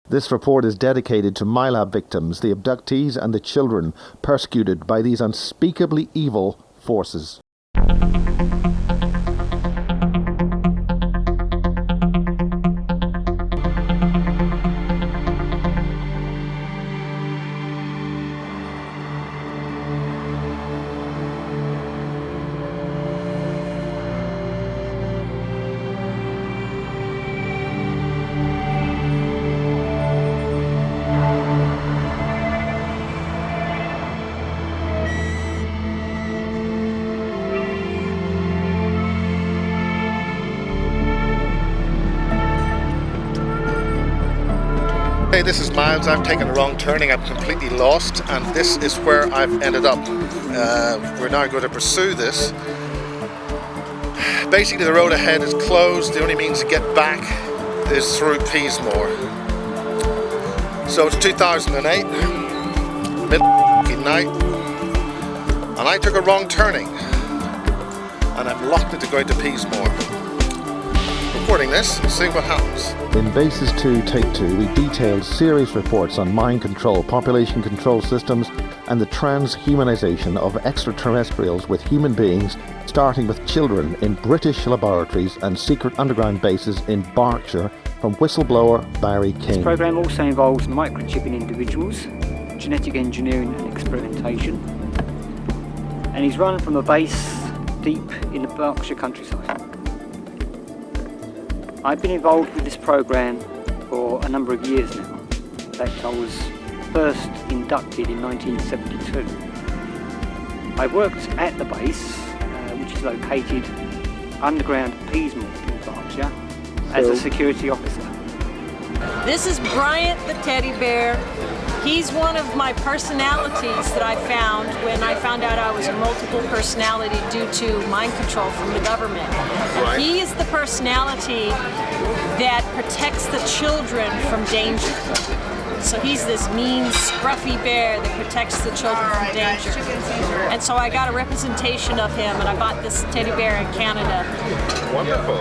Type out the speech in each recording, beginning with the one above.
This report is dedicated to MyLab victims, the abductees and the children persecuted by these unspeakably evil forces. Hey, this is Miles. I've taken a wrong turning. I'm completely lost, and this is where I've ended up. We're now going to pursue this. Basically, the road ahead is closed. The only means to get back is through Peasmore. So it's 2008, midnight, and I took a wrong turning, and I'm locked into going to Peasmore. Recording this and seeing what happens. In Bases 2, Take 2, we detailed serious reports on mind control, population control systems, and the transhumanization of extraterrestrials with human beings, starting with children in British laboratories and secret underground bases in Berkshire, from whistleblower Barry King. This program also involves microchipping individuals, genetic engineering and experimentation, and he's run from a base deep in the Berkshire countryside. I've been involved with this program for a number of years now. In fact, I was first inducted in 1972. I worked at the base, which is located underground at Peasmore in Berkshire, as a security officer. This is Bryant the teddy bear. He's one of my personalities that I found when I found out I was a multiple personality due to mind control from the government. Right. He is the personality that protects the children from danger. So he's this mean, scruffy bear that protects the children from danger. And so I got a representation of him, and I bought this teddy bear in Canada. Wonderful.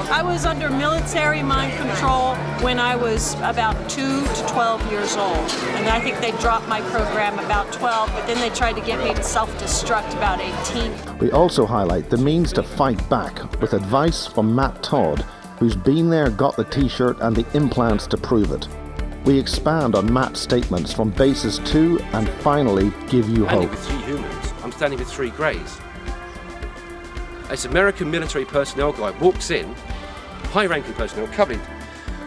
I was under military mind control when I was about 2 to 12 years old. And I think they dropped my program about 12, but then they tried to get me to self-destruct about 18. We also highlight the means to fight back with advice from Matt Todd, who's been there, got the t-shirt and the implants to prove it. We expand on Matt's statements from Bases 2 and finally give you hope. I'm standing with 3 humans. I'm standing with 3 greys. This American military personnel guy walks in, high-ranking personnel, covered,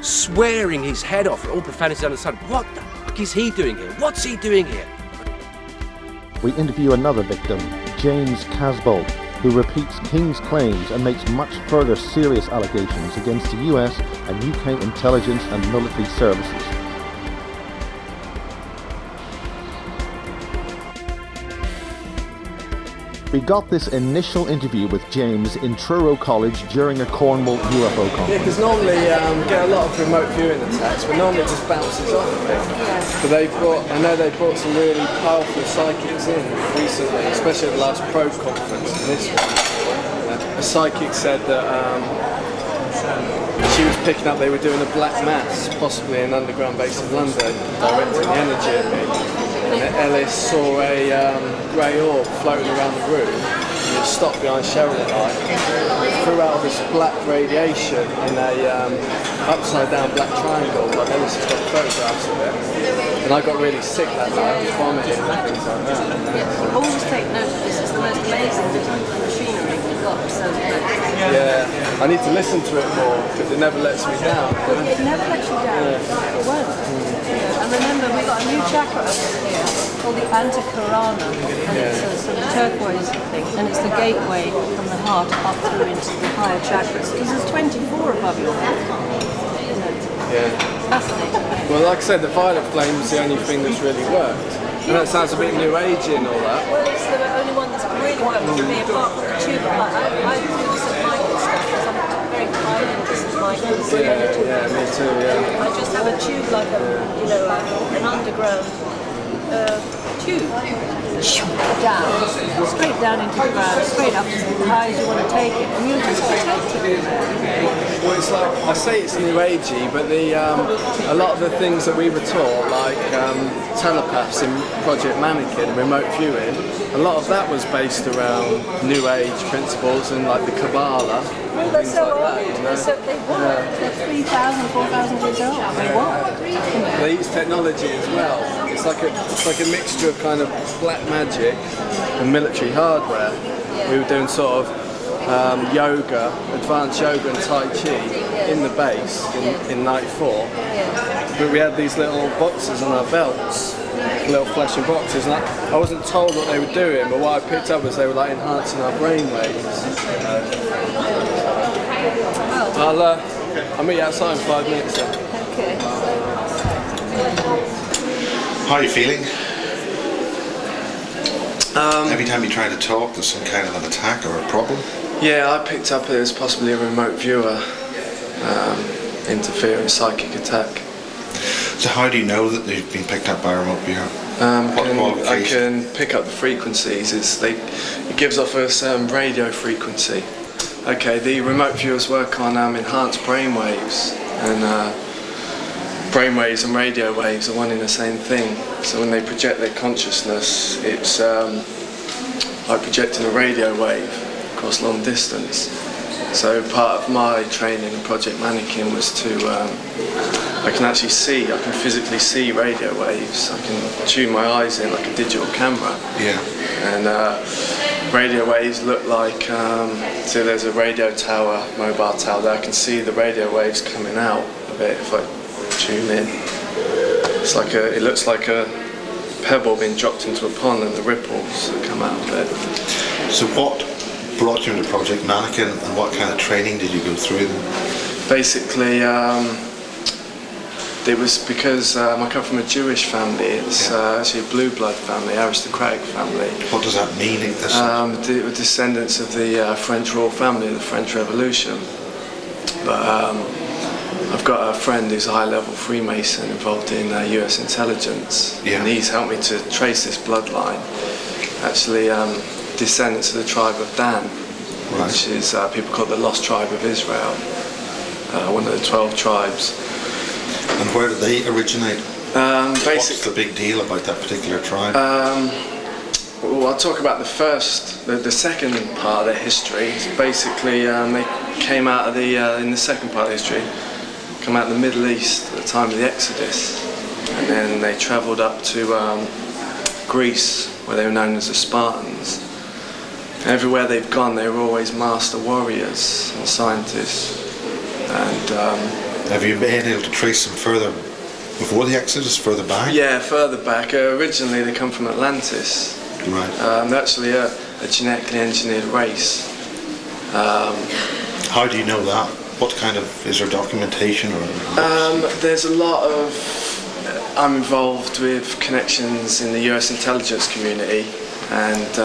swearing his head off at all profanity under the sun. What the fuck is he doing here? What's he doing here? We interview another victim, James Casbolt, who repeats King's claims and makes much further serious allegations against the US and UK intelligence and military services. We got this initial interview with James in Truro College during a Cornwall UFO conference. Yeah, because normally we get a lot of remote viewing attacks, but normally it just bounces off a bit. But I know they brought some really powerful psychics in recently, especially at the last probe conference and this one. A psychic said that she was picking up they were doing a black mass, possibly in an underground base in London, directing the energy at me. And Ellis saw a grey orb floating around the room, and it stopped behind Sheridan Light. It threw out this black radiation in a upside down black triangle, like Ellis has got photographs of it. And I got really sick that night, I was vomiting and things like that. Always take note of this, it's the most amazing detective machinery we've got, so yeah, I need to listen to it more, because it never lets me down. It never lets you down, it won't. And remember, we've got a new chakra up here called the Antakarana, and it's a sort of turquoise thing, and it's the gateway from the heart up through into the higher chakras, because there's 24 above your head. Yeah. Fascinating. Well, like I said, the violet flame is the only thing that's really worked. And that sounds a bit new agey and all that. Well, it's the only one that's really worked for me, apart from the tube. I do St. Michael's stuff, because I'm very high into St. Michael's. Yeah, me too, yeah. I just have a tube like an underground tube. Down, straight down into the ground, straight up as high as you want to take it, and you just protect it from there. Well, it's like, I say it's new agey, but a lot of the things that we were taught, like telepaths in Project Mannequin, remote viewing, a lot of that was based around new age principles and like the Kabbalah. Well, they're so old. They work. They're 3,000, 4,000 years old. They work. They use technology as well. It's like a mixture of kind of black magic and military hardware. We were doing sort of yoga, advanced yoga and Tai Chi in the base in night 4. But we had these little boxes on our belts, little flashing boxes, and I wasn't told what they were doing, but what I picked up was they were like enhancing our brain waves. I'll meet you outside in 5 minutes then. Okay. How are you feeling? Every time you try to talk, there's some kind of an attack or a problem? Yeah, I picked up it was possibly a remote viewer interfering, psychic attack. So how do you know that they've been picked up by a remote viewer? I can pick up the frequencies. It gives off a certain radio frequency. Okay, the remote viewers work on enhanced brain waves, and brain waves and radio waves are one and the same thing. So when they project their consciousness, it's like projecting a radio wave across long distance. So part of my training in Project Mannequin was to, I can actually see, I can physically see radio waves. I can tune my eyes in like a digital camera. Yeah. And radio waves look like, so there's a radio tower, mobile tower there. I can see the radio waves coming out of it if I tune in. It's like it looks like a pebble being dropped into a pond and the ripples that come out of it. So what brought you into Project Mannequin, and what kind of training did you go through then? Basically, it was because I come from a Jewish family. It's actually a blue blood family, aristocratic family. What does that mean? We're descendants of the French royal family of the French Revolution. But I've got a friend who's a high-level Freemason involved in US intelligence, and he's helped me to trace this bloodline. Actually, descendants of the tribe of Dan, which is people call the Lost Tribe of Israel, one of the 12 tribes. And where did they originate? What's the big deal about that particular tribe? Well, I'll talk about the second part of their history. It's basically, they came out of in the second part of history, come out of the Middle East at the time of the Exodus, and then they travelled up to Greece, where they were known as the Spartans. Everywhere they've gone, they were always master warriors and scientists. And have you been able to trace them further before the Exodus, further back? Yeah, further back. Originally, they come from Atlantis. Right. They're actually a genetically engineered race. How do you know that? What kind of, is there documentation or? There's a lot of. I'm involved with connections in the US intelligence community, and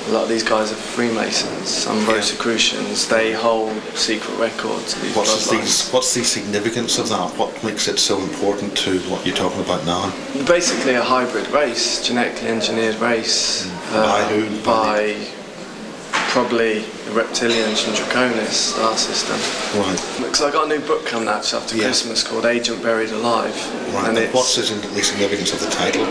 a lot of these guys are Freemasons, some Rosicrucians. They hold secret records. What's the significance of that? What makes it so important to what you're talking about now? Basically a hybrid race, genetically engineered race. By who? By probably the reptilians and Draconis star system. Right. Because I got a new book coming out just after Christmas called Agent Buried Alive. Right. And what's the significance of the title?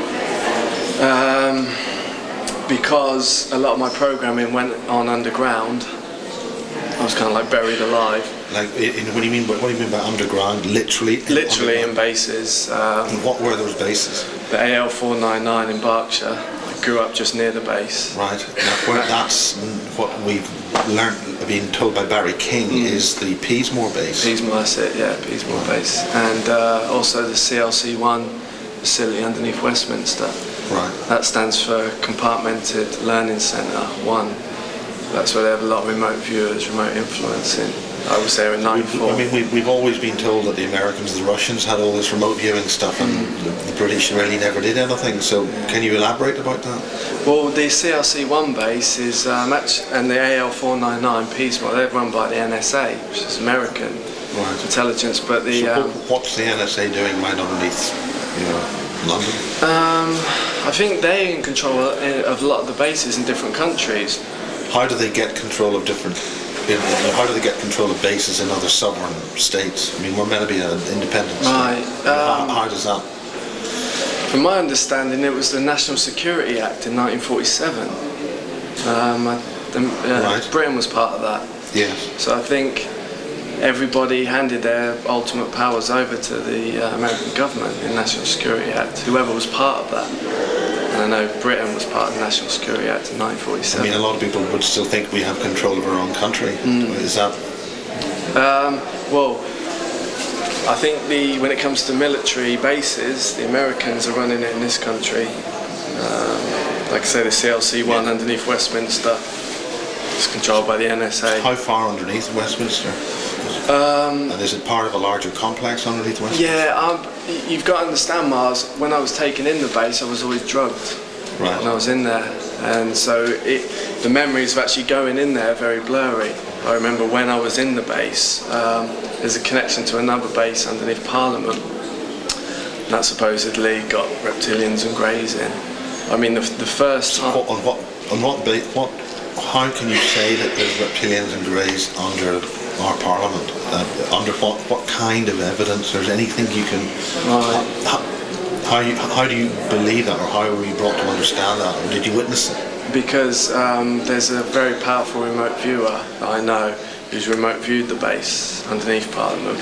Because a lot of my programming went on underground. I was kind of like buried alive. Like, what do you mean by underground? Literally? Literally in bases. And what were those bases? The AL 499 in Berkshire. I grew up just near the base. Right. Now, that's what we've learned, being told by Barry King, is the Peasmore base. Peasmore, that's it, yeah, Peasmore base. And also the CLC1 facility underneath Westminster. Right. That stands for Compartmented Learning Centre 1. That's where they have a lot of remote viewers, remote influencing. I was there in 94. I mean, we've always been told that the Americans, the Russians had all this remote viewing stuff, and the British really never did anything. So, can you elaborate about that? Well, the CLC1 base is, and the AL 499 Peasmore, they're run by the NSA, which is American intelligence. But the what's the NSA doing right underneath, London? I think they're in control of a lot of the bases in different countries. How do they get control of different How do they get control of bases in other sovereign states? I mean, we're meant to be an independent state. Right. How does that? From my understanding, it was the National Security Act in 1947. Right. Britain was part of that. Yes. So I think everybody handed their ultimate powers over to the American government in the National Security Act, whoever was part of that. And I know Britain was part of the National Security Act in 1947. I mean, a lot of people would still think we have control of our own country. Is that? Well, I think when it comes to military bases, the Americans are running it in this country. Like I say, the CLC-1 underneath Westminster is controlled by the NSA. How far underneath Westminster? And is it part of a larger complex underneath Westminster? Yeah, you've got to understand, Mars, when I was taken in the base, I was always drugged. Right. When I was in there. And so the memories of actually going in there are very blurry. I remember when I was in the base, there's a connection to another base underneath Parliament. And that supposedly got reptilians and greys in. I mean, the first time... How can you say that there's reptilians and greys under our Parliament? Under what kind of evidence? There's anything you can... How do you believe that, or how were you brought to understand that, or did you witness it? Because there's a very powerful remote viewer that I know who's remote viewed the base underneath Parliament,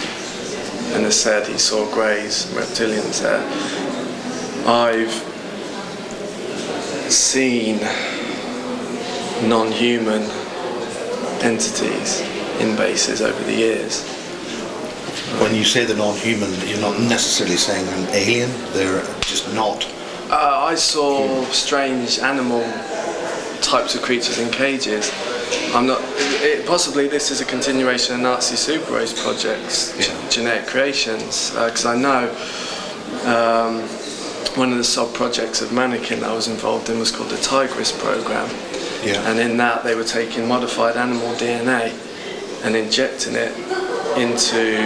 and has said he saw greys and reptilians there. I've seen non-human entities in bases over the years. When you say the non-human, you're not necessarily saying they're an alien, they're just not. I saw strange animal types of creatures in cages. Possibly this is a continuation of Nazi super race projects, genetic creations, because I know one of the sub-projects of Mannequin I was involved in was called the Tigris program. Yeah. And in that they were taking modified animal DNA and injecting it into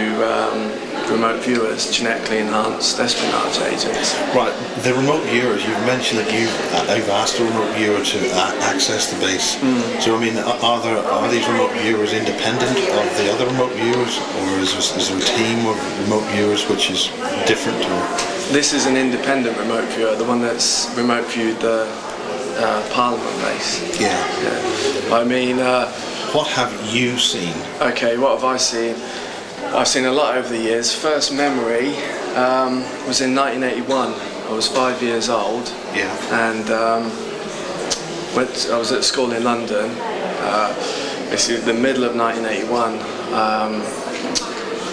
remote viewers, genetically enhanced espionage agents. Right, the remote viewers, you've mentioned that you've asked a remote viewer to access the base. So I mean, are these remote viewers independent of the other remote viewers, or is there a team of remote viewers which is different? Or? This is an independent remote viewer, the one that's remote viewed the Parliament base. Yeah. I mean... what have you seen? Okay, what have I seen? I've seen a lot over the years. First memory was in 1981. I was 5 years old. Yeah. And I was at school in London. Basically, the middle of 1981.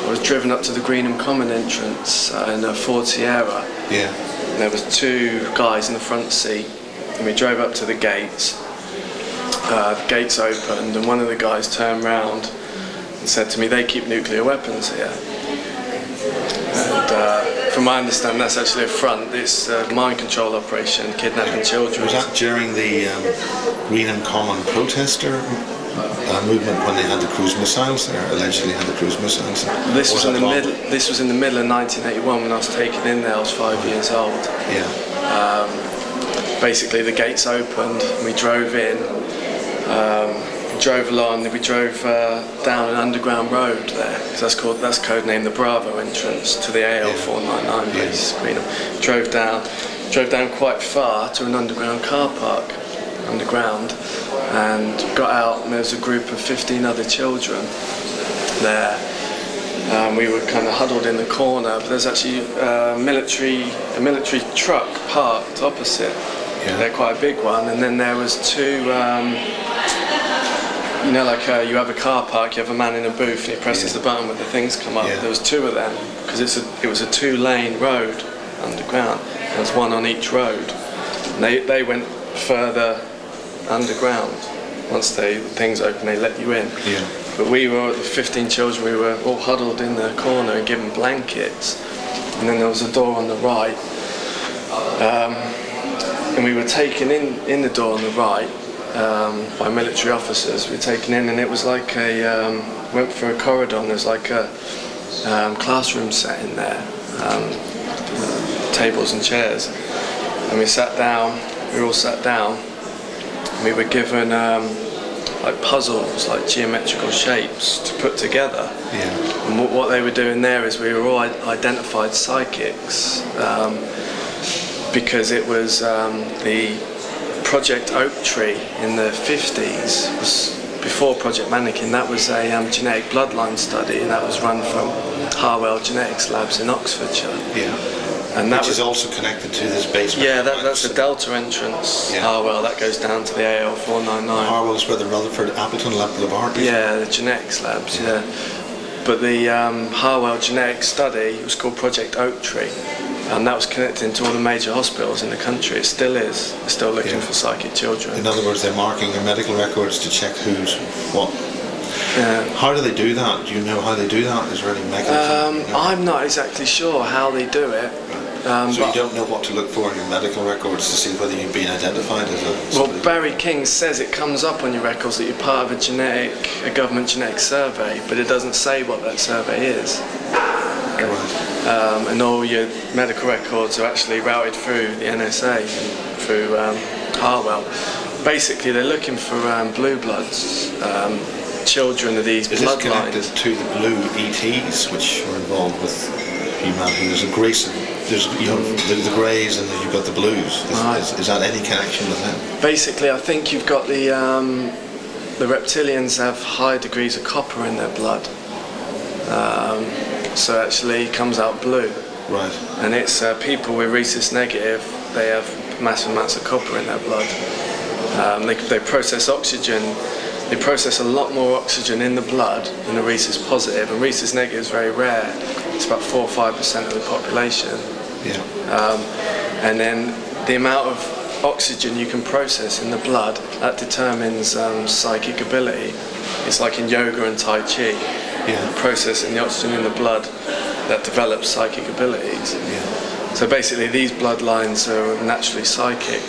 I was driven up to the Greenham Common entrance in a Ford Sierra. Yeah. And there was two guys in the front seat, and we drove up to the gates. The gates opened, and one of the guys turned round and said to me, "They keep nuclear weapons here." And from my understanding, that's actually a front. It's a mind control operation, kidnapping children. Was that during the Greenham Common protester movement when they had the cruise missiles there? Allegedly had the cruise missiles there. This was in the middle. This was in the middle of 1981 when I was taken in there. I was 5 years old. Yeah. Basically, the gates opened. We drove in. Drove along. We drove down an underground road there. That's codenamed the Bravo entrance to the AL499 base. Greenham. Drove down quite far to an underground car park, underground, and got out. And there was a group of 15 other children there. We were kind of huddled in the corner, but there's actually a military truck parked opposite. Yeah. They're quite a big one, and then there was two. You have a car park, you have a man in a booth, and he presses the button where the things come up. Yeah. There was two of them because it was a 2-lane road underground. There was one on each road. And they went further underground. Once things open, they let you in. Yeah. But we were, the 15 children, we were all huddled in the corner and given blankets. And then there was a door on the right. And we were taken in the door on the right by military officers. We were taken in, and it was like went through a corridor, and there's like a classroom set in there, tables and chairs. And we sat down, we were all sat down, and we were given like puzzles, like geometrical shapes to put together. Yeah. And what they were doing there is we were all identified psychics, because it was the Project Oak Tree in the 50s was before Project Mannequin. That was a genetic bloodline study, and that was run from Harwell Genetics Labs in Oxfordshire. Yeah. And that Which is also connected to this basement. Yeah, that's the Delta entrance. Yeah. Harwell, that goes down to the AL 499. Harwell's where the Rutherford Appleton laboratories. Yeah, the genetics labs. Yeah. But the Harwell genetic study was called Project Oak Tree, and that was connected into all the major hospitals in the country. It still is. They're still looking for psychic children. In other words, they're marking their medical records to check who's what. Yeah. How do they do that? Do you know how they do that? Is there any mechanism? You know? I'm not exactly sure how they do it. So you don't know what to look for in your medical records to see whether you've been identified as a... Well, Barry King says it comes up on your records that you're part of a government genetic survey, but it doesn't say what that survey is. Right. And all your medical records are actually routed through the NSA, through Harwell. Basically, they're looking for blue bloods, children of these Is bloodlines. this connected to the blue ETs, which were involved with humanity? There's a grace, there's the greys, and then you've got the blues. Is that any connection with them? Basically, I think you've got the reptilians have high degrees of copper in their blood, so actually it comes out blue. Right. And it's people with rhesus negative. They have massive amounts of copper in their blood. They process oxygen. They process a lot more oxygen in the blood than a rhesus positive, and rhesus negative is very rare. It's about 4 or 5% of the population. Yeah. And then the amount of oxygen you can process in the blood, that determines psychic ability. It's like in yoga and Tai Chi. Yeah. Processing the oxygen in the blood that develops psychic abilities. Yeah. So basically these bloodlines are naturally psychic.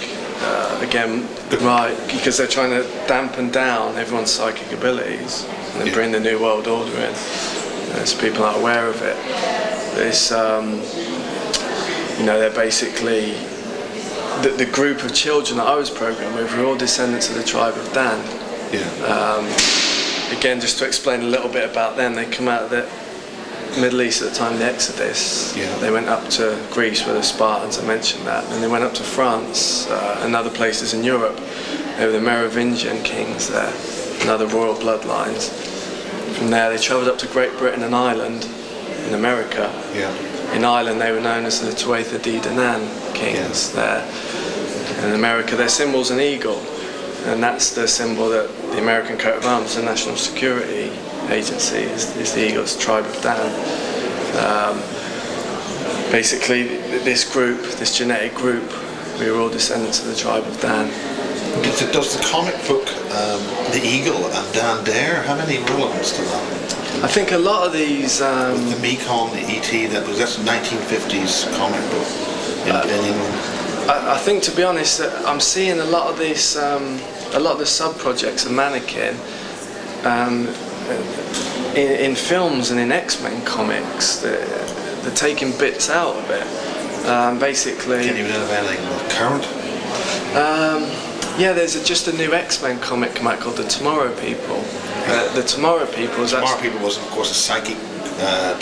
Again, right, because they're trying to dampen down everyone's psychic abilities and then bring the New World Order in. So people aren't aware of it. It's, they're basically, the group of children that I was programmed with were all descendants of the tribe of Dan. Yeah. Again, just to explain a little bit about them, they come out of the Middle East at the time of the Exodus. Yeah. They went up to Greece with the Spartans, I mentioned that, and they went up to France and other places in Europe. They were the Merovingian kings there, and other royal bloodlines. From there they travelled up to Great Britain and Ireland in America. Yeah. In Ireland they were known as the Tuatha De Danann kings there. And in America their symbol's an eagle, and that's the symbol that the American coat of arms, the national security agency, is the eagle. It's the tribe of Dan. Basically this group, this genetic group, we were all descendants of the tribe of Dan. Does the comic book The Eagle and Dan Dare have any relevance to that? I think a lot of these... With the Mekong, the ET, that's a 1950s comic book in England. I think, to be honest, I'm seeing a lot of these, a lot of the sub-projects of Mannequin in films and in X-Men comics. They're taking bits out of it. Basically... Can you know anything current? Yeah, there's just a new X-Men comic come out called The Tomorrow People. The Tomorrow People is Tomorrow People was, of course, a psychic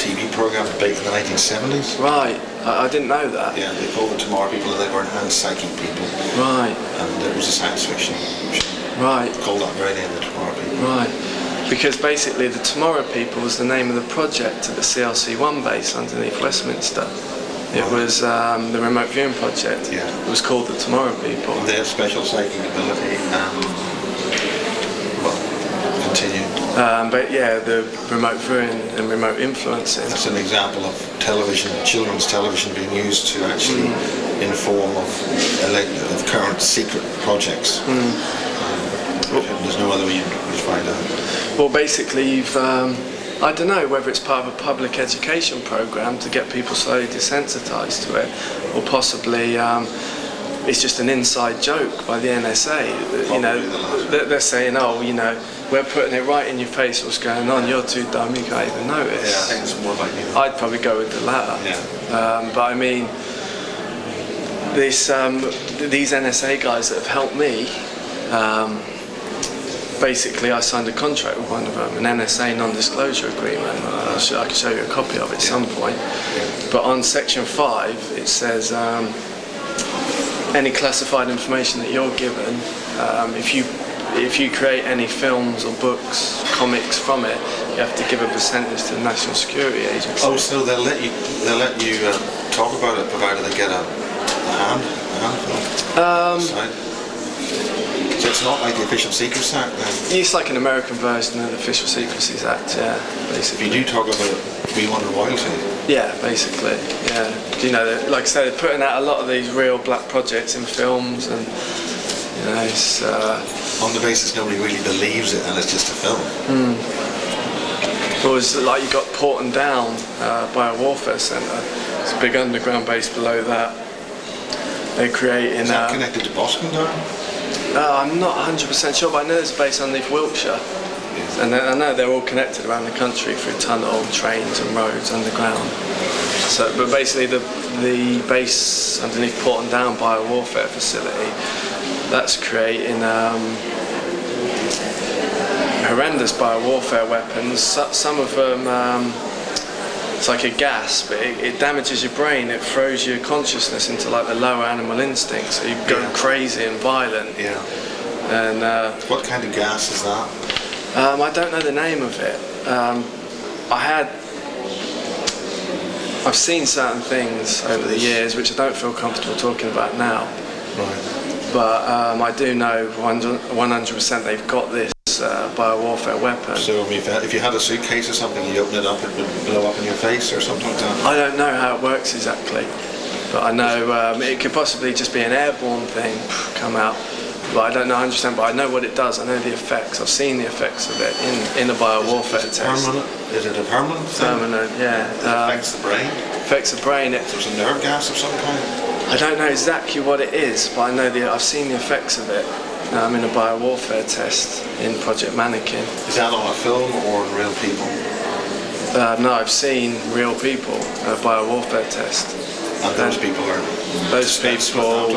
TV program back in the 1970s. Right, I didn't know that. Yeah, they called the Tomorrow People, and they were enhanced psychic people. Right. And it was a science fiction show. Right. Called that very name, the Tomorrow People. Right. Because basically the Tomorrow People was the name of the project at the CLC-1 base underneath Westminster. It was the remote viewing project. Yeah. It was called the Tomorrow People. They have special psychic ability. Continue. But yeah, the remote viewing and remote influencing. That's an example of television, children's television, being used to actually inform of current secret projects. There's no other way you'd find out. Well, basically, you've. I don't know whether it's part of a public education program to get people slowly desensitised to it, or possibly it's just an inside joke by the NSA. They're saying, we're putting it right in your face what's going on, you're too dumb, you can't even notice. Yeah, I think it's more likely. I'd probably go with the latter. Yeah. But I mean, these NSA guys that have helped me, basically I signed a contract with one of them, an NSA non-disclosure agreement. I can show you a copy of it at some point. But on section 5 it says any classified information that you're given, if you create any films or books, comics from it, you have to give a percentage to the National Security Agency. Oh, so they'll let you talk about it, provided they get a handful. So it's not like the Official Secrets Act then? It's like an American version of the Official Secrecies Act, yeah, basically. If you do talk about it, we want a royalty. Yeah, basically, yeah. You know, like I said, they're putting out a lot of these real black projects in films, and you know, it's on the basis nobody really believes it, and it's just a film. It was like you got Part1 Biowarfare Centre. It's a big underground base below that. They're creating. Is that connected to Boston Down? I'm not 100% sure, but I know there's a base underneath Wiltshire. Yes. And I know they're all connected around the country through tunnel, trains and roads underground. So, but basically the base underneath Part1 Biowarfare Facility, that's creating horrendous biowarfare weapons. Some of them, it's like a gas, but it damages your brain. It throws your consciousness into like the lower animal instincts, so you go crazy and violent. Yeah. And what kind of gas is that? I don't know the name of it. I've seen certain things over the years which I don't feel comfortable talking about now. Right. But I do know 100% they've got this biowarfare weapon. So if you had a suitcase or something, you open it up, it would blow up in your face or something like that? I don't know how it works exactly, but I know it could possibly just be an airborne thing, come out. But I don't know 100%, but I know what it does. I know the effects. I've seen the effects of it in a biowarfare test. Is it a permanent thing? Permanent, yeah. It affects the brain? Affects the brain. So it's a nerve gas of some kind? I don't know exactly what it is, but I know I've seen the effects of it. I'm in a biowarfare test in Project Mannequin. Is that on a film or in real people? No, I've seen real people, a biowarfare test. And those people are... Those people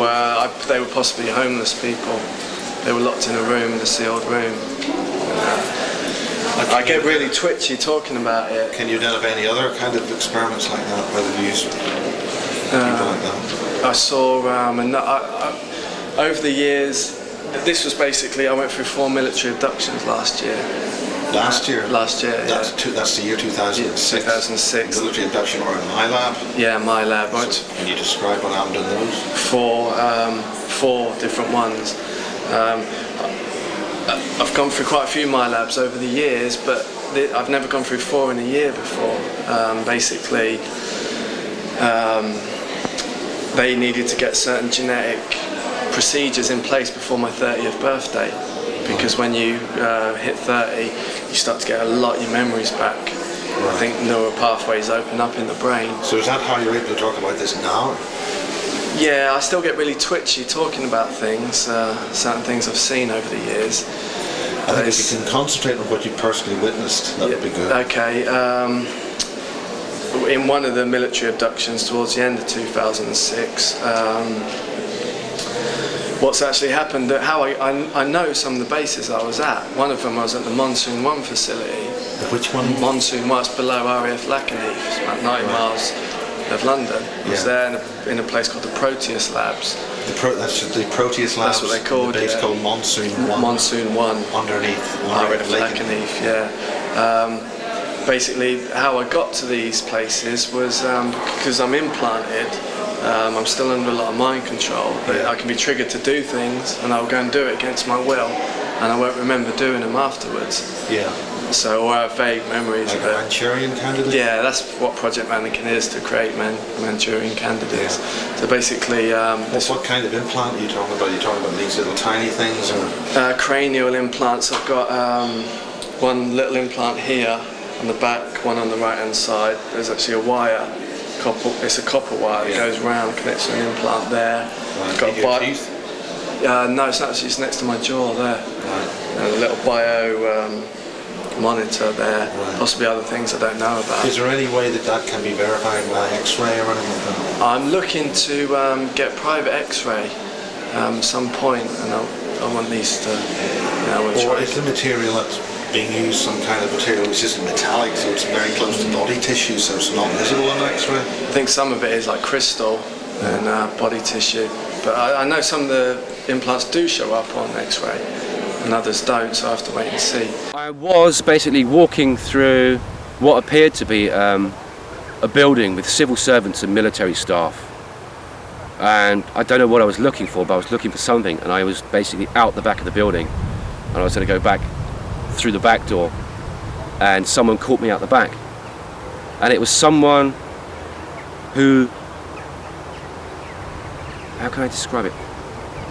they were possibly homeless people. They were locked in a room, in a sealed room. I get really twitchy talking about it. Can you identify any other kind of experiments like that, where they've used people like that? I saw, over the years, this was basically, I went through 4 military abductions last year. Last year? Last year, yeah. That's the year 2006? 2006. Military abduction or in my lab? Yeah, my lab. So can you describe what happened in those? 4 different ones. I've gone through quite a few my labs over the years, but I've never gone through 4 in a year before. Basically, they needed to get certain genetic procedures in place before my 30th birthday, because when you hit 30, you start to get a lot of your memories back. Right. I think neural pathways open up in the brain. So is that how you're able to talk about this now? Yeah, I still get really twitchy talking about things, certain things I've seen over the years. I think if you can concentrate on what you personally witnessed, that would be good. Okay. In one of the military abductions towards the end of 2006, what's actually happened, how I know some of the bases I was at. One of them was at the Monsoon 1 facility. Which one? Monsoon 1, it's below RAF Lakenheath, it's about 9 miles of London. I was there in a place called the Proteus Labs. That's the Proteus Labs. That's what they called it. The base called Monsoon 1. Monsoon 1. Underneath RAF Lakenheath, yeah. Basically, how I got to these places was because I'm implanted. I'm still under a lot of mind control. But I can be triggered to do things, and I'll go and do it against my will, and I won't remember doing them afterwards. Yeah. So I have vague memories like of it. a Manchurian candidate? Yeah, that's what Project Mannequin is, to create Manchurian candidates. Yeah. So basically... what kind of implant are you talking about? Are you talking about these little tiny things? Or? Cranial implants. I've got one little implant here on the back, one on the right hand side. There's actually a wire. It's a copper wire that goes round, connects to an implant there. Right. Got your teeth? No, it's actually next to my jaw there. Right. And a little bio monitor there, possibly other things I don't know about. Is there any way that can be verified by X-ray or anything like that? I'm looking to get private X-ray some point, and I want these to Or is the material that's being used some kind of material which isn't metallic, so it's very close to body tissue, so it's not visible on X-ray? I think some of it is like crystal and body tissue, but I know some of the implants do show up on X-ray and others don't, so I have to wait and see. I was basically walking through what appeared to be a building with civil servants and military staff, and I don't know what I was looking for, but I was looking for something, and I was basically out the back of the building, and I was going to go back through the back door, and someone caught me out the back, and it was someone who, how can I describe it?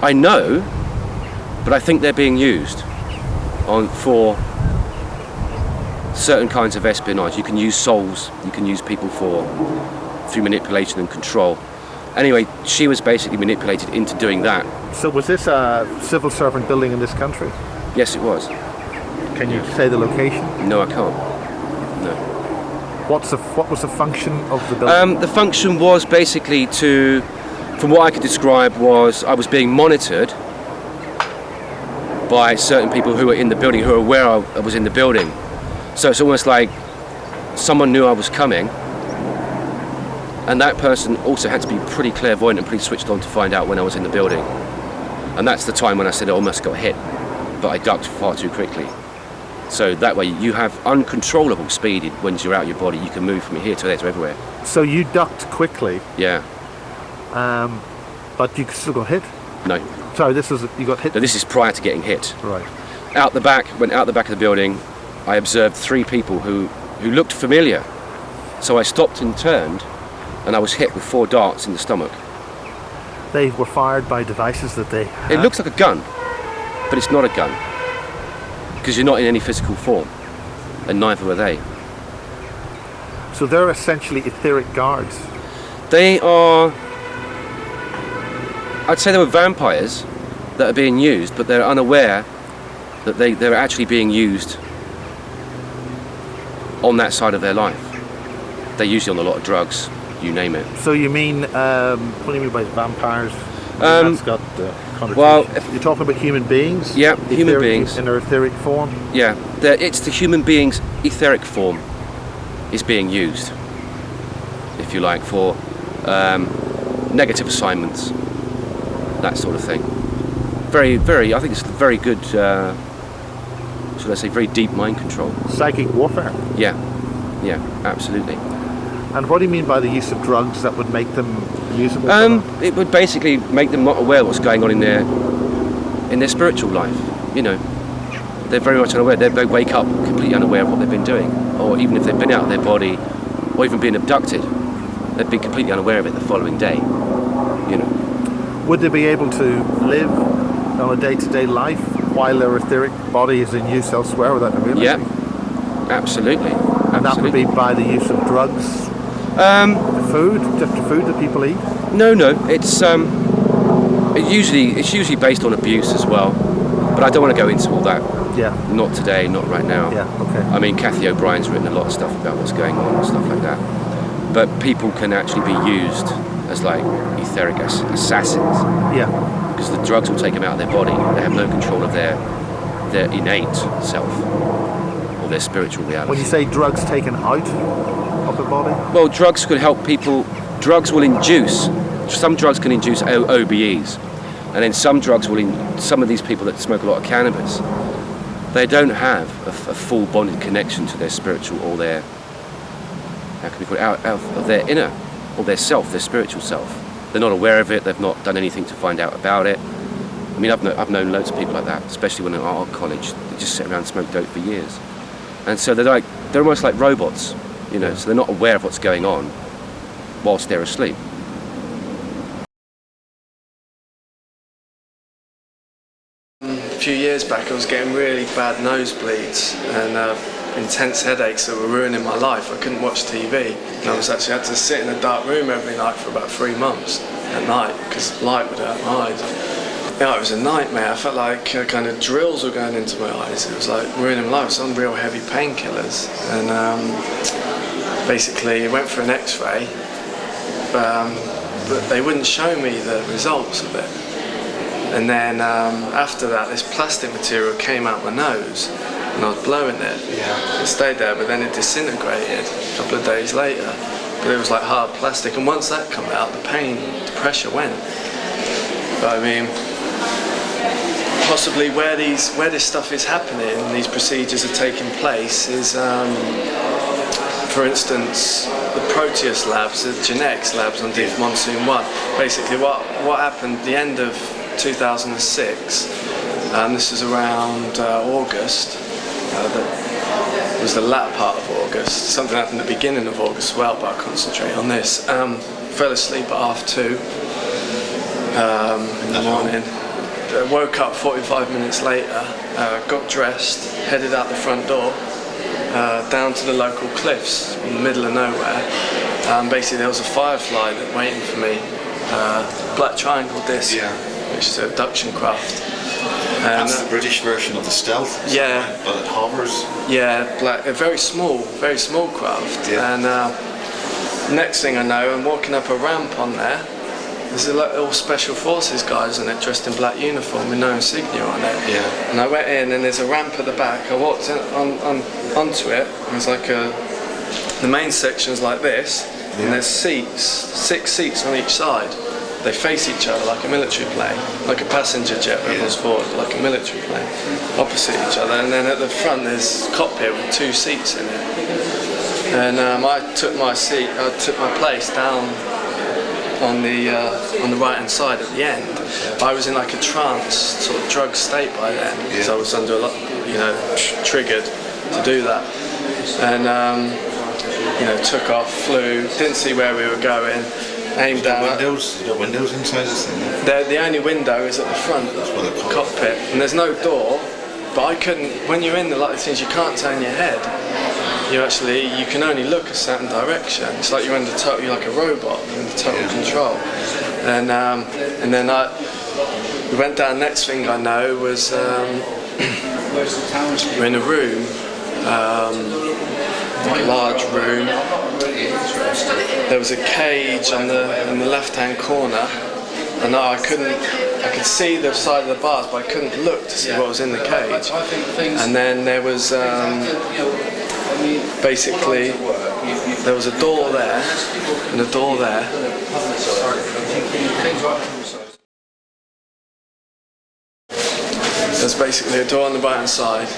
I know, but I think they're being used for certain kinds of espionage. You can use souls, you can use people through manipulation and control. Anyway, she was basically manipulated into doing that. So was this a civil servant building in this country? Yes, it was. Can you say the location? No, I can't. No. What was the function of the building? The function was basically to, from what I could describe, was I was being monitored by certain people who were in the building, who were aware I was in the building. So it's almost like someone knew I was coming, and that person also had to be pretty clairvoyant and pretty switched on to find out when I was in the building. And that's the time when I said I almost got hit, but I ducked far too quickly. So that way you have uncontrollable speed when you're out of your body. You can move from here to there to everywhere. So you ducked quickly, Yeah. but you still got hit? No. Sorry, you got hit? No, this is prior to getting hit. Right. Went out the back of the building, I observed 3 people who looked familiar. So I stopped and turned, and I was hit with 4 darts in the stomach. They were fired by devices that they had? It looks like a gun, but it's not a gun, because you're not in any physical form, and neither were they. So they're essentially etheric guards? They are, I'd say they were vampires that are being used, but they're unaware that they're actually being used on that side of their life. They're usually on a lot of drugs, you name it. So you mean, what do you mean by vampires? That's got connotation. Well, you're talking about human beings? Yeah, human beings. In their etheric form? Yeah, it's the human being's etheric form is being used, if you like, for negative assignments, that sort of thing. Very, very, I think it's very good, should I say, very deep mind control. Psychic warfare? Yeah, absolutely. And what do you mean by the use of drugs that would make them usable? It would basically make them not aware of what's going on in their spiritual life. You know, they're very much unaware. They wake up completely unaware of what they've been doing, or even if they've been out of their body, or even been abducted, they'd be completely unaware of it the following day. You know. Would they be able to live on a day-to-day life while their etheric body is in use elsewhere without them realizing? Yeah, absolutely. And that would be by the use of drugs? Food, just the food that people eat? No, it's usually based on abuse as well, but I don't want to go into all that. Yeah. Not today, not right now. Yeah, okay. I mean, Kathy O'Brien's written a lot of stuff about what's going on and stuff like that. But people can actually be used as like etheric assassins. Yeah. Because the drugs will take them out of their body. They have no control of their innate self or their spiritual reality. When you say drugs taken out of the body? Well, drugs could help people. Drugs will induce. Some drugs can induce OBEs, and then some drugs will. Some of these people that smoke a lot of cannabis, they don't have a full bonded connection to their spiritual or their, how can we put it, out of their inner or their self, their spiritual self. They're not aware of it. They've not done anything to find out about it. I mean, I've known loads of people like that, especially when they're at art college. They just sit around and smoke dope for years, and so they're almost like robots. You know, so they're not aware of what's going on whilst they're asleep. A few years back I was getting really bad nosebleeds and intense headaches that were ruining my life. I couldn't watch TV, and I was actually had to sit in a dark room every night for about 3 months at night because light would hurt my eyes. Yeah, it was a nightmare. I felt like kind of drills were going into my eyes. It was like ruining my life. Some real heavy painkillers, and basically I went for an X-ray, but they wouldn't show me the results of it. And then after that, this plastic material came out my nose, and I was blowing it. It stayed there, but then it disintegrated a couple of days later. But it was like hard plastic, and once that came out, the pain, the pressure went. But I mean, possibly where this stuff is happening, and these procedures are taking place, is, for instance, the Proteus labs, the genetics labs on Deep Monsoon 1. Basically, what happened at the end of 2006, this is around August, that was the latter part of August. Something happened at the beginning of August as well, but I'll concentrate on this. Fell asleep at 2:30 in the morning. Woke up 45 minutes later, got dressed, headed out the front door, down to the local cliffs in the middle of nowhere. Basically there was a firefly that waiting for me, black triangle disc, which is a abduction craft. And that's the British version of the Stealth. Yeah. But it hovers. Yeah, a very small craft. And next thing I know, I'm walking up a ramp on there. There's all special forces guys on it, dressed in black uniform with no insignia on it. Yeah. And I went in, and there's a ramp at the back. I walked onto it. There's like the main section's like this, and there's 6 seats on each side. They face each other like a military plane, like a passenger jet rebels forward, like a military plane, opposite each other. And then at the front there's a cockpit with 2 seats in it. And I took my place down on the right hand side at the end. I was in like a trance, sort of drug state by then, because I was under a lot, triggered to do that. And took off, flew, didn't see where we were going. Aimed down. Windows inside this thing? The only window is at the front cockpit, and there's no door. But I couldn't. When you're in the light things, you can't turn your head. You can only look a certain direction. It's like you're you're like a robot, you're under total control. And then we went down. Next thing I know was we're in a room, like a large room. There was a cage on the left-hand corner, and I could see the side of the bars, but I couldn't look to see what was in the cage. And then there was basically there was a door there and a door there. There's basically a door on the right-hand side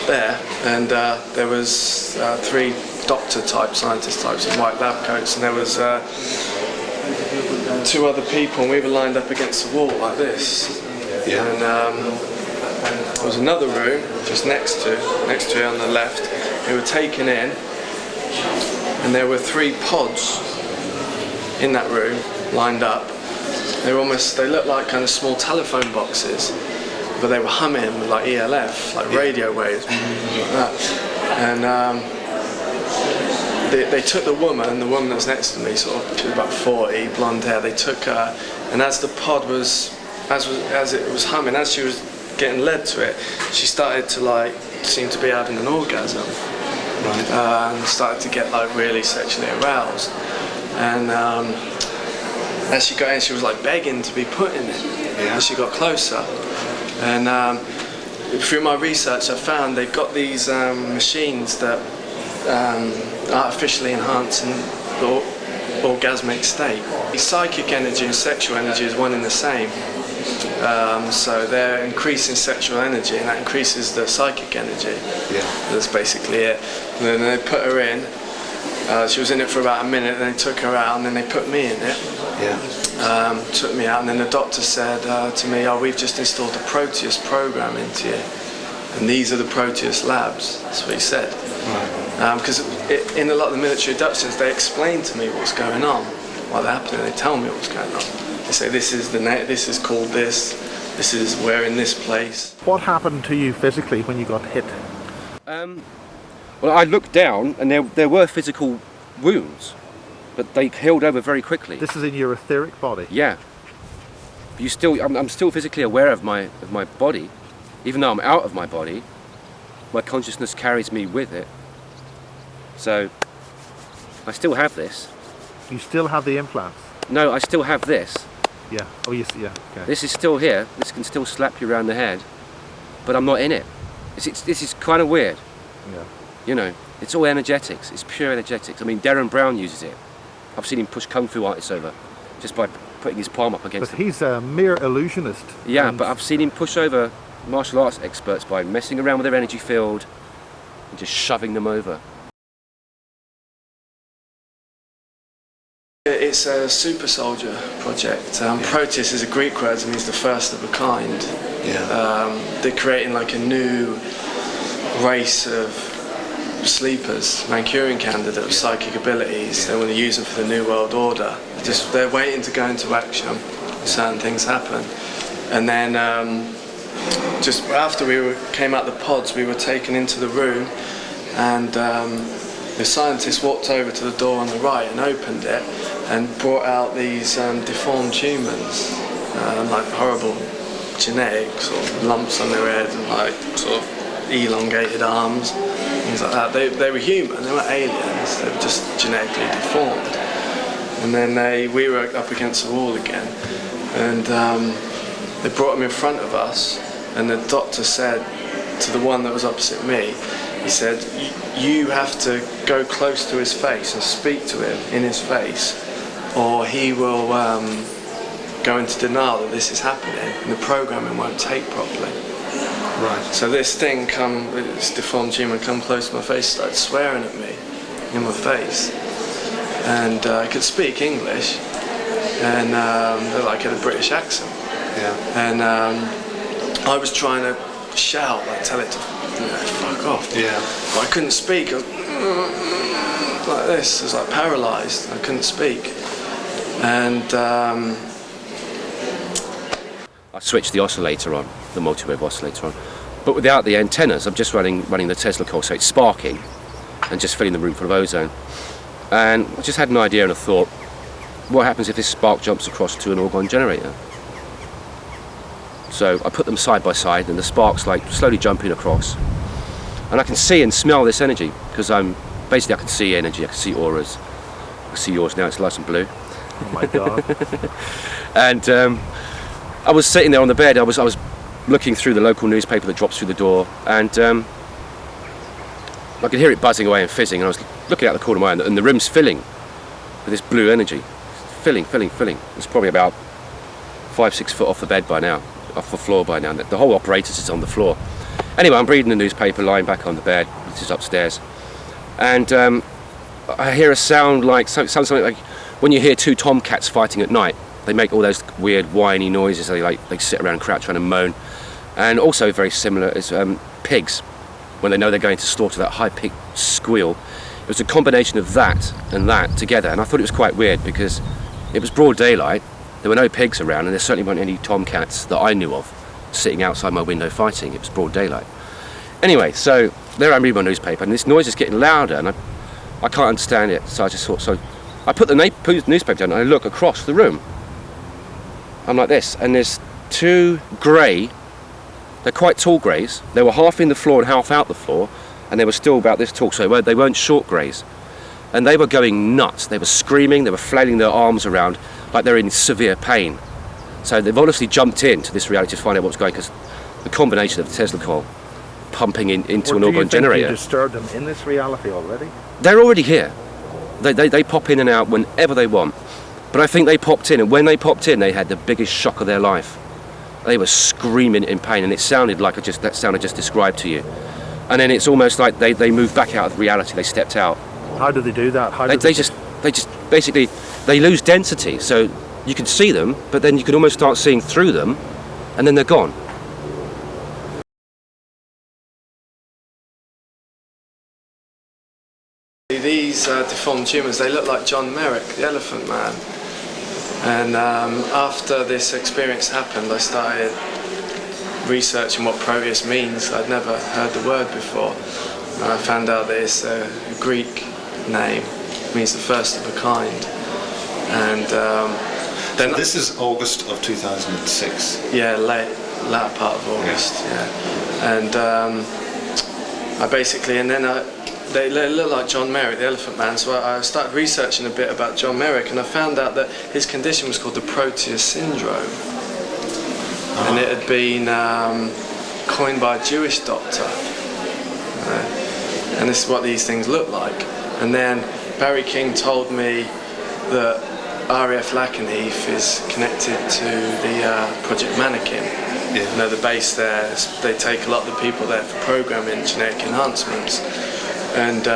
there, and there was 3 doctor type, scientist types in white lab coats, and there was 2 other people, and we were lined up against the wall like this. And there was another room just next to it on the left. We were taken in, and there were 3 pods in that room lined up. They looked like kind of small telephone boxes, but they were humming with like ELF, like radio waves, like that. And they took the woman that was next to me, she was about 40, blonde hair. They took her, and as the pod was, as it was humming, as she was getting led to it, she started to seem to be having an orgasm, and started to get really sexually aroused. And as she got in, she was begging to be put in it. As she got closer, and through my research, I found they've got these machines that artificially enhance the orgasmic state. Psychic energy and sexual energy is one and the same. So they're increasing sexual energy, and that increases the psychic energy. That's basically it. And then they put her in. She was in it for about a minute, and they took her out, and then they put me in it. Took me out, and then the doctor said to me, we've just installed a Proteus program into you, and these are the Proteus labs. That's what he said. Because in a lot of the military abductions, they explain to me what's going on while they're happening. They tell me what's going on. They say this is called this is we're in this place. What happened to you physically when you got hit? Well, I looked down, and there were physical wounds, but they healed over very quickly. This is in your etheric body? Yeah. But I'm still physically aware of my body, even though I'm out of my body. My consciousness carries me with it. So I still have this. You still have the implants? No, I still have this. Yeah. Oh, yes. Yeah. Okay. This is still here. This can still slap you around the head, but I'm not in it. This is kind of weird. Yeah. You know, it's all energetics. It's pure energetics. I mean, Darren Brown uses it. I've seen him push kung fu artists over just by putting his palm up against But them. he's a mere illusionist. Yeah, and but I've seen him push over martial arts experts by messing around with their energy field and just shoving them over. It's a super soldier project. Proteus is a Greek word and means the first of a kind. Yeah. They're creating like a new race of sleepers, Mancunian candidate of psychic abilities. They want to use them for the New World Order. They're waiting to go into action. Certain things happen. And then just after came out the pods, we were taken into the room, and the scientists walked over to the door on the right and opened it and brought out these deformed humans, like horrible genetic sort of lumps on their head and like sort of elongated arms, things like that. They were human, they weren't aliens, they were just genetically deformed. And then we were up against the wall again, and they brought them in front of us, and the doctor said to the one that was opposite me, he said, you have to go close to his face and speak to him in his face, or he will go into denial that this is happening and the programming won't take properly. Right. So this deformed human come close to my face, started swearing at me in my face, and I could speak English, and like had a British accent. Yeah. And I was trying to shout, like tell it to fuck off. Yeah. But I couldn't speak. I was like this. I was like paralysed. I couldn't speak. And I switched the oscillator on, the multi-wave oscillator on, but without the antennas. I'm just running the Tesla coil, so it's sparking and just filling the room full of ozone. And I just had an idea and a thought: what happens if this spark jumps across to an orgone generator? So I put them side by side, and the sparks like slowly jumping across, and I can see and smell this energy, because I can see energy, I can see auras. I can see yours now, it's light and blue. Oh my God. And I was sitting there on the bed, I was looking through the local newspaper that drops through the door, and I could hear it buzzing away and fizzing, and I was looking out the corner of my eye, and the room's filling with this blue energy. Filling. It's probably about 5-6 foot off the bed by now, off the floor by now. The whole apparatus is on the floor. Anyway, I'm reading the newspaper, lying back on the bed, which is upstairs, and I hear a sound like something like when you hear two tomcats fighting at night. They make all those weird whiny noises. They sit around, crouch around and moan. And also very similar is pigs, when they know they're going to slaughter, that high-pitched squeal. It was a combination of that and that together, and I thought it was quite weird because it was broad daylight, there were no pigs around, and there certainly weren't any tomcats that I knew of sitting outside my window fighting. It was broad daylight. Anyway, so there I'm reading my newspaper, and this noise is getting louder, and I can't understand it, so I just thought, so I put the newspaper down and I look across the room. I'm like this, and there's two grey, they're quite tall greys, they were half in the floor and half out the floor, and they were still about this tall, so they weren't short greys. And they were going nuts, they were screaming, they were flailing their arms around like they're in severe pain. So they've obviously jumped into this reality to find out what's going, because the combination of the Tesla coil pumping into an orgone generator. Do you disturb them in this reality already? They're already here. They pop in and out whenever they want. But I think they popped in, and when they popped in, they had the biggest shock of their life. They were screaming in pain, and it sounded like that sound I just described to you. And then it's almost like they moved back out of reality. They stepped out. How do they do that? They just basically they lose density. So you can see them, but then you can almost start seeing through them, and then they're gone. These deformed humans, they look like John Merrick, the Elephant Man. And after this experience happened, I started researching what Proteus means. I'd never heard the word before. And I found out that it's a Greek name, it means the first of a kind. And then This is August of 2006. Yeah, latter part of August. Yeah. And I basically, and then they look like John Merrick, the Elephant Man. So I started researching a bit about John Merrick, and I found out that his condition was called the Proteus syndrome, and it had been coined by a Jewish doctor. And this is what these things look like. And then Barry King told me that RAF Lakenheath is connected to the Project Mannequin. Yeah. You know, the base there, they take a lot of the people there for programming genetic enhancements. And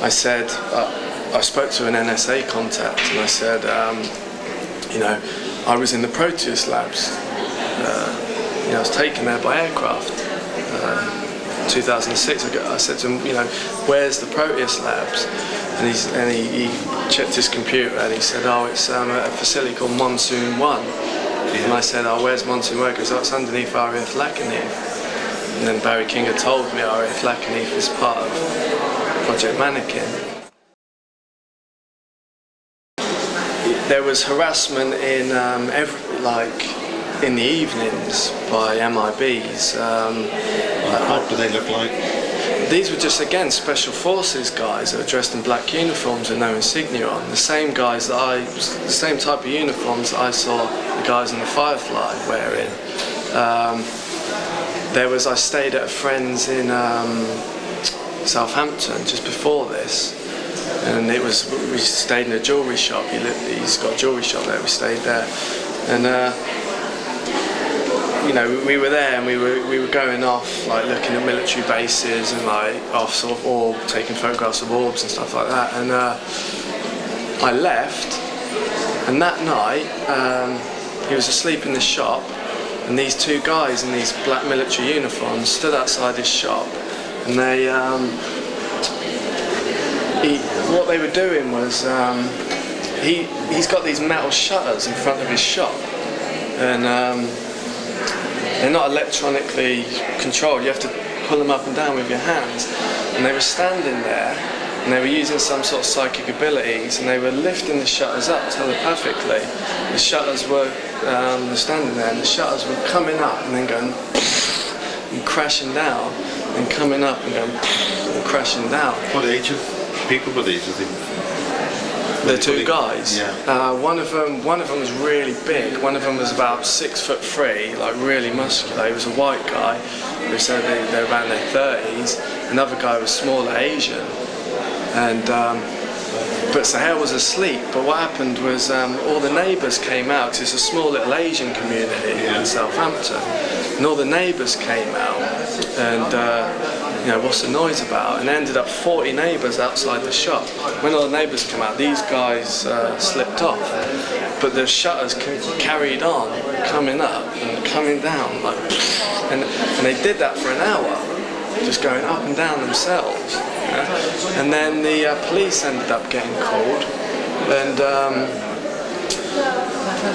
I said, I spoke to an NSA contact, and I said, you know, I was in the Proteus labs. You know, I was taken there by aircraft. 2006, I said to him, you know, where's the Proteus labs? And he checked his computer and he said, oh, it's a facility called Monsoon 1. Yeah. And I said, oh, where's Monsoon 1? He goes, oh, it's underneath RAF Lakenheath. And then Barry King had told me RAF Lakenheath is part of Project Mannequin. There was harassment in in the evenings by MIBs. What do they look like? These were just, again, special forces guys that were dressed in black uniforms with no insignia on. The same guys the same type of uniforms that I saw the guys in the Firefly wearing. I stayed at a friend's in Southampton just before this, and we stayed in a jewellery shop. He's got a jewellery shop there. We stayed there, and you know, we were there and we were going off, like looking at military bases and like off sort of orb, taking photographs of orbs and stuff like that. And I left, and that night he was asleep in the shop, and these two guys in these black military uniforms stood outside his shop, and they what they were doing was he's got these metal shutters in front of his shop, and they're not electronically controlled. You have to pull them up and down with your hands. And they were standing there, and they were using some sort of psychic abilities, and they were lifting the shutters up telepathically. The shutters were standing there, and the shutters were coming up and then going and crashing down, and coming up and going and crashing down. What age of people were these? The two guys. Yeah. One of them was really big. One of them was about 6'3", like really muscular. He was a white guy. Who said they were around their 30s. Another guy was smaller, Asian. And but Sahel was asleep. But what happened was all the neighbours came out, because it's a small little Asian community in Southampton. And all the neighbours came out, and you know, what's the noise about? And ended up 40 neighbours outside the shop. When all the neighbours come out, these guys slipped off, but the shutters carried on coming up and coming down, like, and they did that for an hour, just going up and down themselves. And then the police ended up getting called, and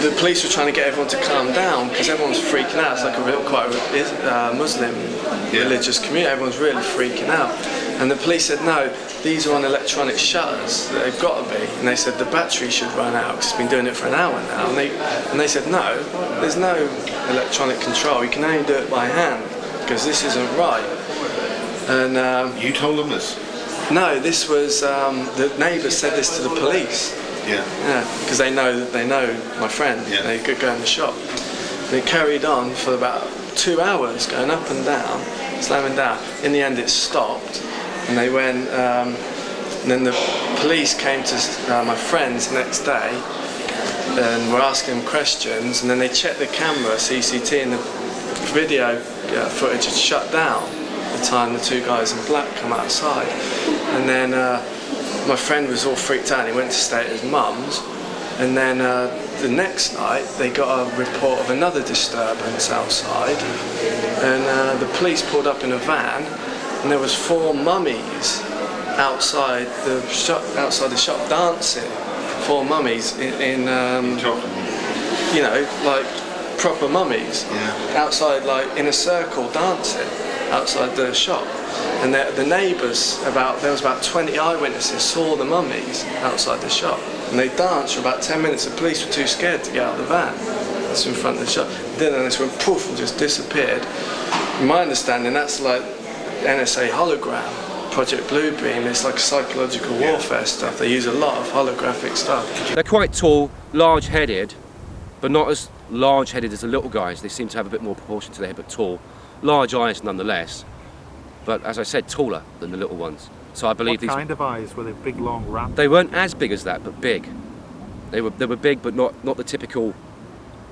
the police were trying to get everyone to calm down, because everyone was freaking out. It's like quite a Muslim religious community. Everyone's really freaking out. And the police said, no, these are on electronic shutters. They've got to be. And they said the battery should run out, because it's been doing it for an hour now. And they said, no, there's no electronic control. You can only do it by hand, because this isn't right. And you told them this? No, this was the neighbours said this to the police. Yeah, because they know my friend. Yeah. They could go in the shop. They carried on for about 2 hours, going up and down, slamming down. In the end, it stopped, and they went. And then the police came to my friends the next day, and were asking them questions. And then they checked the camera, CCT, and the video footage had shut down the time the two guys in black come outside. And then my friend was all freaked out. He went to stay at his mum's, and then the next night they got a report of another disturbance outside, and the police pulled up in a van, and there was 4 mummies outside the shop dancing. 4 mummies in you know, like proper mummies, outside, like in a circle dancing outside the shop. And the neighbours, there was about 20 eyewitnesses, saw the mummies outside the shop. And they danced for about 10 minutes. The police were too scared to get out of the van. That's in front of the shop. Then they just went poof and just disappeared. In my understanding, that's like NSA hologram Project Bluebeam, it's like psychological warfare stuff. They use a lot of holographic stuff. They're quite tall, large-headed, but not as large-headed as the little guys. They seem to have a bit more proportion to their head, but tall. Large eyes nonetheless, but as I said, taller than the little ones. So I believe What kind of eyes? Were they big, long, round? They weren't as big as that, but big. They were big, but not the typical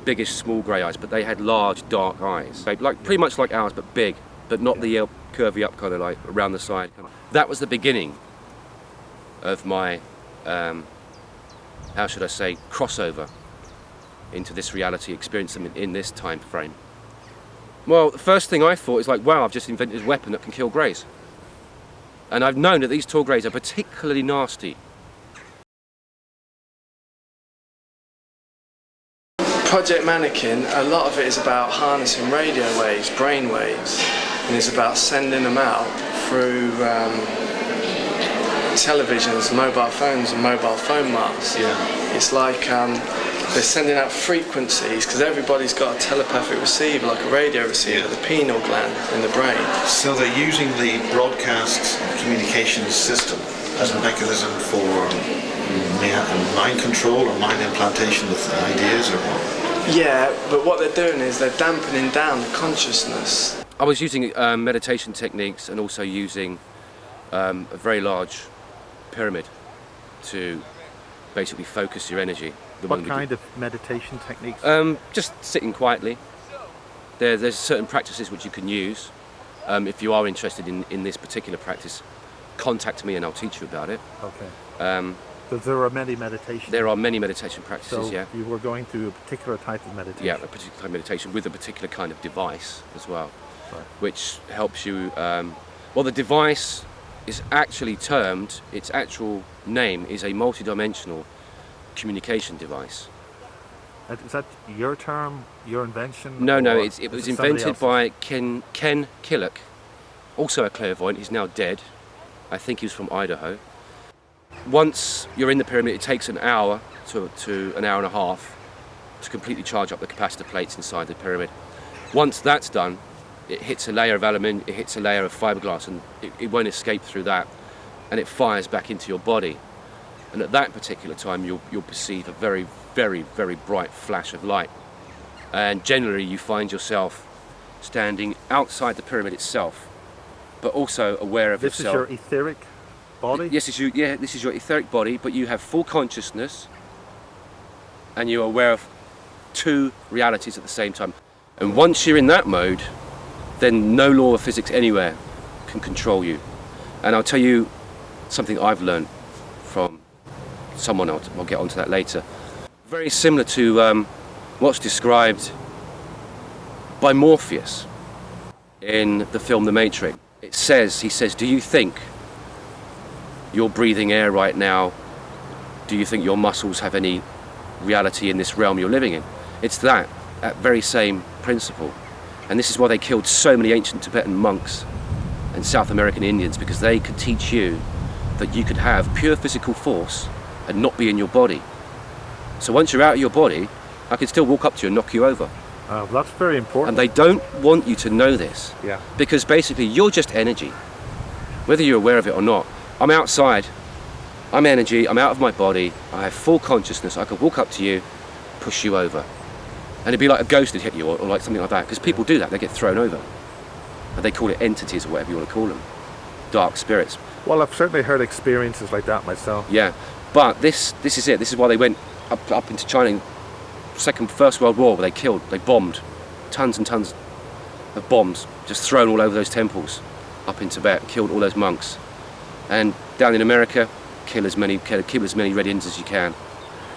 biggish small grey eyes, but they had large dark eyes. Like pretty much like ours, but big, but not the curvy up kind of like around the side. That was the beginning of my, how should I say, crossover into this reality, experience them in this time frame. Well, the first thing I thought is like, wow, I've just invented a weapon that can kill greys. And I've known that these tall greys are particularly nasty. Project Mannequin, a lot of it is about harnessing radio waves, brain waves, and it's about sending them out through televisions, mobile phones and mobile phone masts. Yeah. It's like they're sending out frequencies, because everybody's got a telepathic receiver, like a radio receiver, the pineal gland in the brain. So they're using the broadcast communications system as a mechanism for mind control or mind implantation with ideas or what? Yeah, but what they're doing is they're dampening down the consciousness. I was using meditation techniques and also using a very large pyramid to basically focus your energy. What kind of meditation techniques? Just sitting quietly. There's certain practices which you can use. If you are interested in this particular practice, contact me and I'll teach you about it. Okay. So there are many meditations? There are many meditation practices, so yeah. You were going through a particular type of meditation? Yeah, a particular type of meditation with a particular kind of device as well, right, which helps you... well, the device is actually termed, its actual name is a multi-dimensional communication device. Is that your term, your invention? No, or it was invented by Ken Killock, also a clairvoyant. He's now dead. I think he was from Idaho. Once you're in the pyramid, it takes an hour to an hour and a half to completely charge up the capacitor plates inside the pyramid. Once that's done, it hits a layer of aluminium, it hits a layer of fiberglass, and it won't escape through that, and it fires back into your body. And at that particular time, you'll perceive a very, very, very bright flash of light. And generally, you find yourself standing outside the pyramid itself, but also aware of yourself. This is your etheric body? Yes, this is your etheric body, but you have full consciousness, and you're aware of two realities at the same time. And once you're in that mode, then no law of physics anywhere can control you. And I'll tell you something I've learned from someone else, I'll get onto that later. Very similar to what's described by Morpheus in the film The Matrix. He says, do you think you're breathing air right now? Do you think your muscles have any reality in this realm you're living in? It's that very same principle. And this is why they killed so many ancient Tibetan monks and South American Indians, because they could teach you that you could have pure physical force and not be in your body. So once you're out of your body, I can still walk up to you and knock you over. That's very important. And they don't want you to know this. Yeah. Because basically you're just energy, whether you're aware of it or not. I'm outside, I'm energy, I'm out of my body, I have full consciousness, I could walk up to you, push you over. And it'd be like a ghost had hit you, or like something like that, because people do that, they get thrown over. And they call it entities, or whatever you want to call them. Dark spirits. Well, I've certainly heard experiences like that myself. Yeah, but this is it. This is why they went up into China in First World War, where they bombed tons and tons of bombs, just thrown all over those temples up in Tibet, killed all those monks. And down in America, kill as many Red Indians as you can,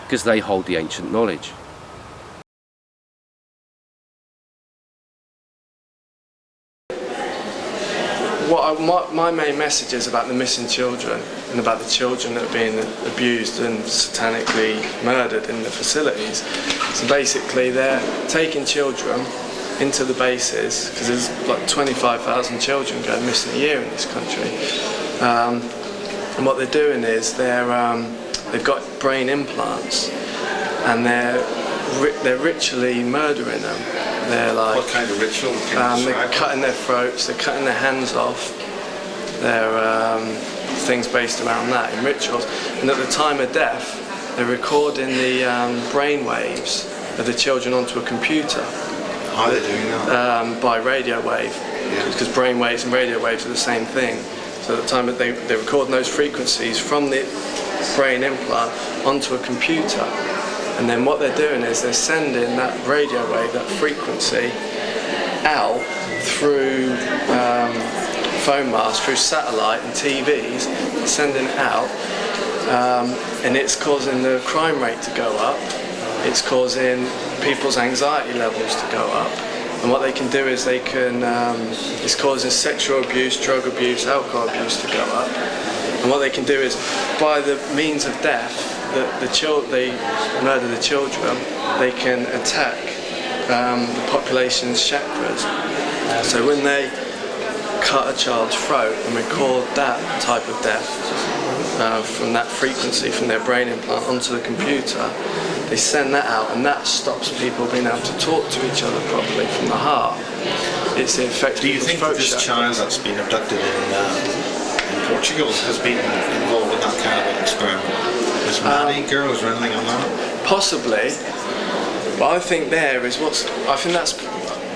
because they hold the ancient knowledge. My main message is about the missing children and about the children that are being abused and satanically murdered in the facilities. So basically they're taking children into the bases, because there's like 25,000 children go missing a year in this country. And what they're doing is they've got brain implants, and they're ritually murdering them. They're like, what kind of ritual? they're cutting their throats, they're cutting their hands off, They're things based around that in rituals. And at the time of death, they're recording the brain waves of the children onto a computer. How are they doing that? By radio wave, because brain waves and radio waves are the same thing. So at the time that they're recording those frequencies from the brain implant onto a computer, and then what they're doing is they're sending that radio wave, that frequency, out through phone masts, through satellite and TVs, sending it out, and it's causing the crime rate to go up. It's causing people's anxiety levels to go up. And what they can do is they can, it's causing sexual abuse, drug abuse, alcohol abuse to go up. And what they can do is, by the means of death, they murder the children, they can attack the population's chakras. So when they cut a child's throat and record that type of death from that frequency, from their brain implant onto the computer, they send that out, and that stops people being able to talk to each other properly from the heart. It's the effect. Do you think that this child that's been abducted in Portugal has been involved in that kind of an experiment? This Maddie girl, is there anything on that? Possibly, but I think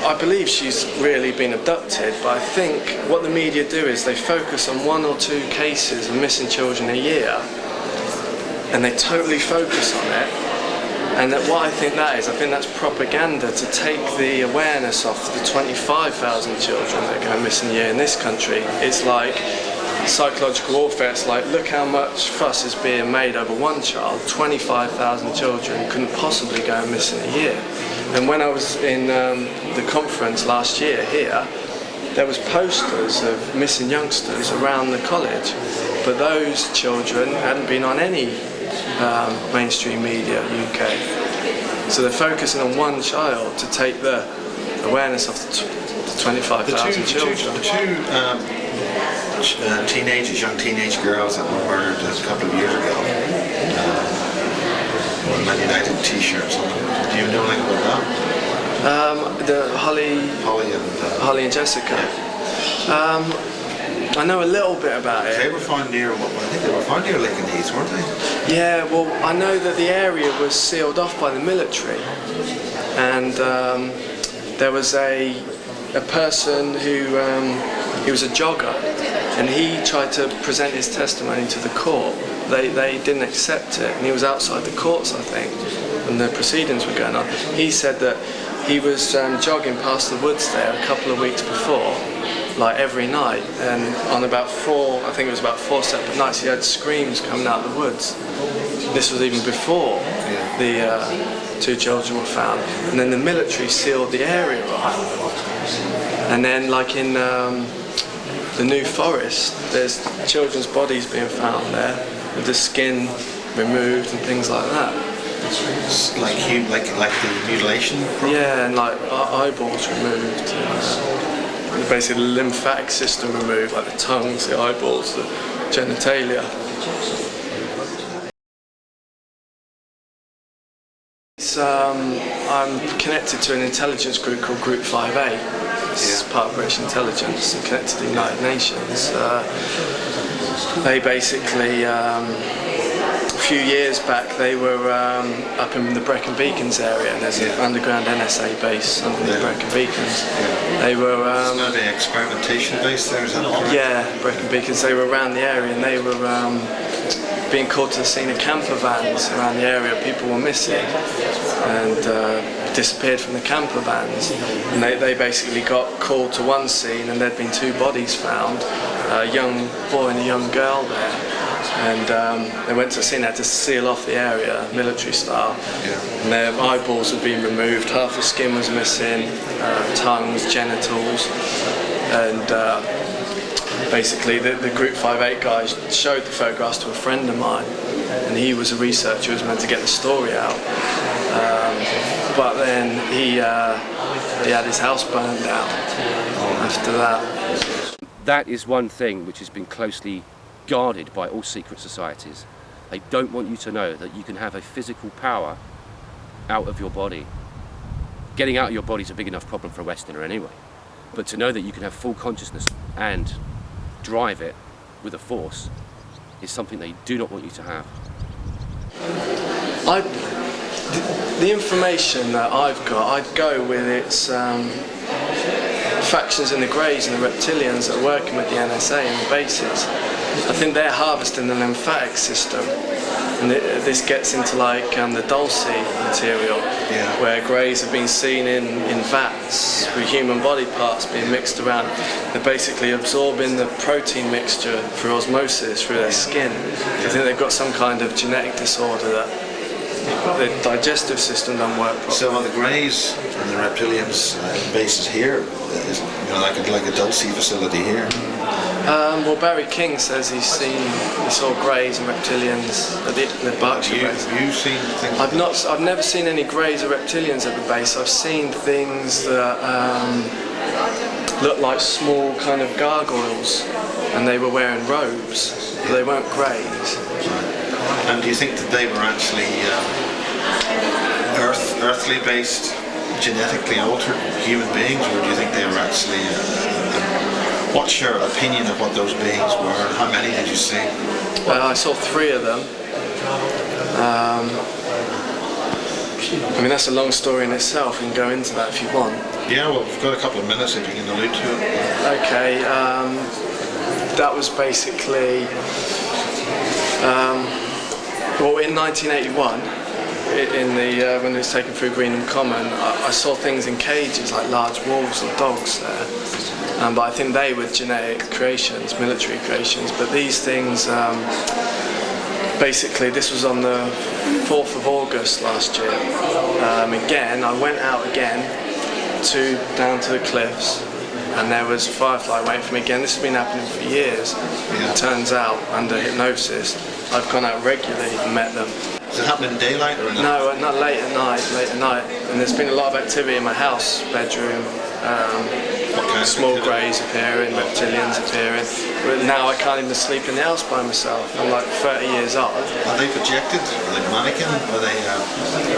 I believe she's really been abducted, but I think what the media do is they focus on 1 or 2 cases of missing children a year, and they totally focus on it. And that what I think that's propaganda to take the awareness off the 25,000 children that go missing a year in this country. It's like psychological warfare. It's like, look how much fuss is being made over one child. 25,000 children couldn't possibly go missing a year. And when I was in the conference last year here, there was posters of missing youngsters around the college, but those children hadn't been on any mainstream media UK. So they're focusing on one child to take the awareness of the 25,000 children. The two young teenage girls that were murdered a couple of years ago, Man United t-shirts. Do you know anything about that? The Holly and Jessica. I know a little bit about it. They were found near, I think they were found near Lincoln Heath, weren't they? Yeah, well, I know that the area was sealed off by the military, and there was a person who he was a jogger, and he tried to present his testimony to the court. They didn't accept it, and he was outside the courts, I think, and the proceedings were going on. He said that he was jogging past the woods there a couple of weeks before, like every night, and on about 4 separate nights he had screams coming out of the woods. This was even before the 2 children were found, and then the military sealed the area off. And then, like in the New Forest, there's children's bodies being found there with the skin removed and things like that. Like the mutilation problem? Yeah, and like eyeballs removed. Basically the lymphatic system removed, like the tongues, the eyeballs, the genitalia. I'm connected to an intelligence group called Group 5A. It's part of British intelligence and connected to the United Nations. They basically, a few years back, they were up in the Brecon Beacons area, and there's an underground NSA base under the Brecon Beacons. They were... It's not an experimentation base there, is that correct? Yeah, Brecon Beacons. They were around the area, and they were being called to the scene of camper vans around the area. People were missing and disappeared from the camper vans. And they basically got called to one scene, and there'd been 2 bodies found, a young boy and a young girl there. And they went to the scene, had to seal off the area, military style. And their eyeballs had been removed, half the skin was missing, tongues, genitals, and basically the Group 5-8 guys showed the photographs to a friend of mine, and he was a researcher who was meant to get the story out. But then he had his house burned down after that. That is one thing which has been closely guarded by all secret societies. They don't want you to know that you can have a physical power out of your body. Getting out of your body is a big enough problem for a Westerner anyway. But to know that you can have full consciousness and drive it with a force is something they do not want you to have. The information that I've got, I'd go with its factions in the Greys and the reptilians that are working with the NSA and the bases. I think they're harvesting the lymphatic system, and this gets into like the Dulce material, where Greys have been seen in vats with human body parts being mixed around. They're basically absorbing the protein mixture through osmosis through their skin. I think they've got some kind of genetic disorder that the digestive system doesn't work properly. So are the Greys and the reptilians bases here, like a Dulce facility here? Well, Barry King says he saw Greys and reptilians at the Berkshire base. You've seen things? I've never seen any Greys or reptilians at the base. I've seen things that look like small kind of gargoyles, and they were wearing robes, but they weren't Greys. And do you think that they were actually earthly based, genetically altered human beings, or do you think they were actually what's your opinion of what those beings were, and how many did you see? I saw 3 of them. I mean, that's a long story in itself. We can go into that if you want. Yeah, well, we've got a couple of minutes if you can allude to it. Okay, that was basically, well, in 1981, when it was taken through Greenham Common, I saw things in cages like large wolves or dogs there. But I think they were genetic creations, military creations. But these things, basically, this was on the 4th of August last year. Again, I went out again down to the cliffs, and there was a firefly waiting for me again. This has been happening for years. It turns out, under hypnosis, I've gone out regularly and met them. Does it happen in daylight or not? No, not late at night. And there's been a lot of activity in my house, bedroom. Small Greys appearing, reptilians appearing. But now I can't even sleep in the house by myself. I'm like 30 years old. Are they projected? Are they mannequin? Are they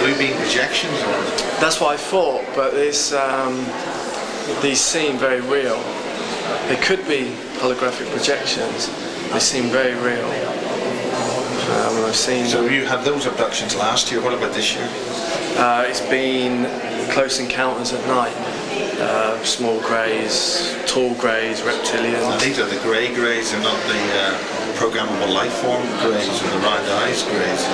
blue beam projections? Or? That's what I thought, but these seem very real. They could be holographic projections. They seem very real. When I've seen So them. you had those abductions last year. What about this year? It's been close encounters at night. Small Greys, tall Greys, reptilians. And these are the grey Greys, they're not the programmable life form Greys or the round eyes Greys.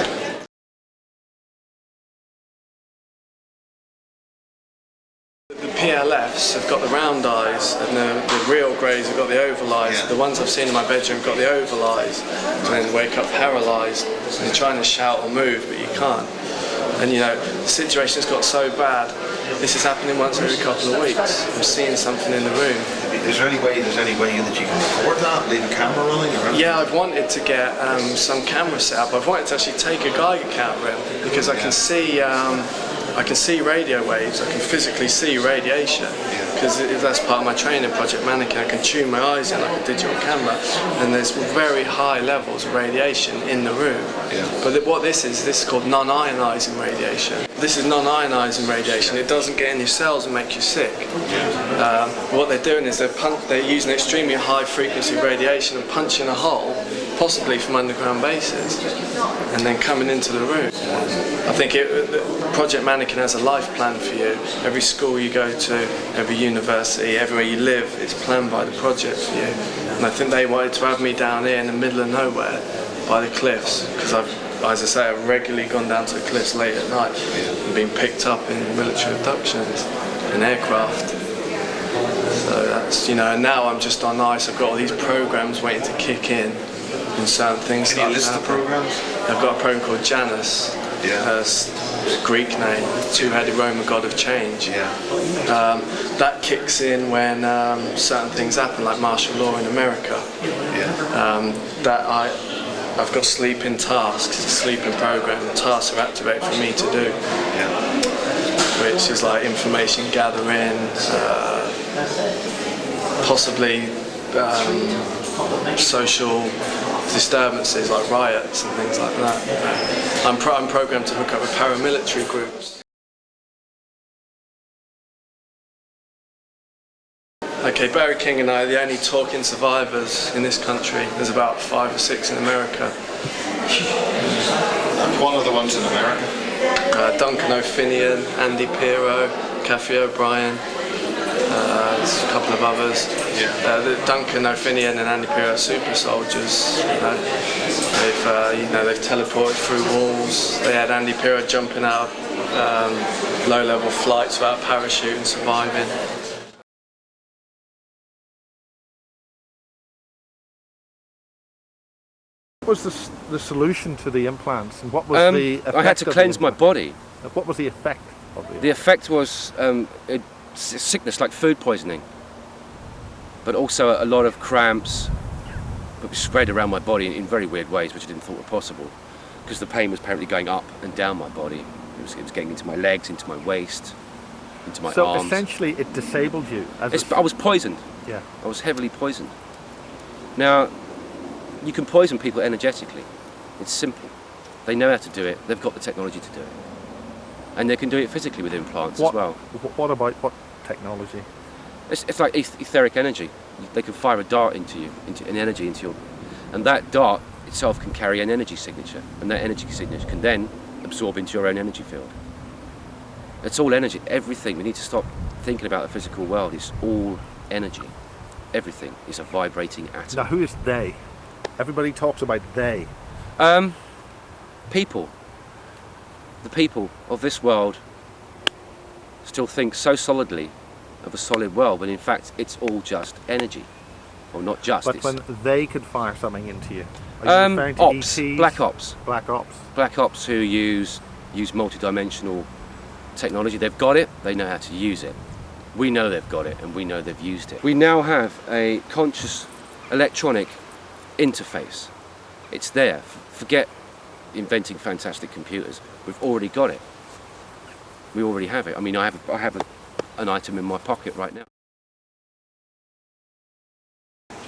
The PLFs have got the round eyes, and the real Greys have got the oval eyes. Yeah. The ones I've seen in my bedroom have got the oval eyes, and then wake up paralysed. And you're trying to shout or move, but you can't. And the situation's got so bad. This is happening once every couple of weeks. I'm seeing something in the room. Is there any way that you can record that, leave a camera running? Or Yeah, I've wanted to get some camera set up. I've wanted to actually take a Geiger counter in, because I can see radio waves. I can physically see radiation, because that's part of my training, Project Mannequin. I can tune my eyes in like a digital camera, and there's very high levels of radiation in the room. But what this is called non-ionizing radiation. This is non-ionizing radiation. It doesn't get in your cells and make you sick. What they're doing is they're using extremely high frequency radiation and punching a hole, possibly from underground bases, and then coming into the room. I think Project Mannequin has a life plan for you. Every school you go to, every university, everywhere you live, it's planned by the project for you. And I think they wanted to have me down here in the middle of nowhere by the cliffs, because as I say, I've regularly gone down to the cliffs late at night and been picked up in military abductions in aircraft. So that's, and now I'm just on ice. I've got all these programs waiting to kick in certain things. Can you list the programs? I've got a program called Janus. Greek name, two-headed Roman god of change. That kicks in when certain things happen, like martial law in America. I've got sleeping tasks, it's a sleeping program. The tasks are activated for me to do, which is like information gathering, possibly social disturbances like riots and things like that. I'm programmed to hook up with paramilitary groups. Okay, Barry King and I are the only talking survivors in this country. There's about 5 or 6 in America. And one of the ones in America. Duncan O'Finian, Andy Pirro, Kathy O'Brien, there's a couple of others. The Duncan O'Finian and Andy Pirro are super soldiers. They've teleported through walls. They had Andy Pirro jumping out of low-level flights without parachute and surviving. What was the solution to the implants, and what was the effect? I had to cleanse my body. What was the effect of it? The effect was sickness like food poisoning, but also a lot of cramps, but spread around my body in very weird ways, which I didn't thought were possible, because the pain was apparently going up and down my body. It was getting into my legs, into my waist, into my arms. So essentially, it disabled you. I was poisoned. Yeah. I was heavily poisoned. Now, you can poison people energetically. It's simple. They know how to do it. They've got the technology to do it. And they can do it physically with implants as well. What about what technology? It's like etheric energy. They can fire a dart into you, into an energy into your, and that dart itself can carry an energy signature, and that energy signature can then absorb into your own energy field. It's all energy. Everything. We need to stop thinking about the physical world. It's all energy. Everything is a vibrating atom. Now, who is they? Everybody talks about they. People. The people of this world still think so solidly of a solid world, when in fact it's all just energy. Well, not just. But when they could fire something into you, are you referring to ops, ETs? black ops. Black ops. Black ops who use multi-dimensional technology. They've got it. They know how to use it. We know they've got it, and we know they've used it. We now have a conscious electronic interface. It's there. Forget inventing fantastic computers. We've already got it. We already have it. I mean, I have an item in my pocket right now.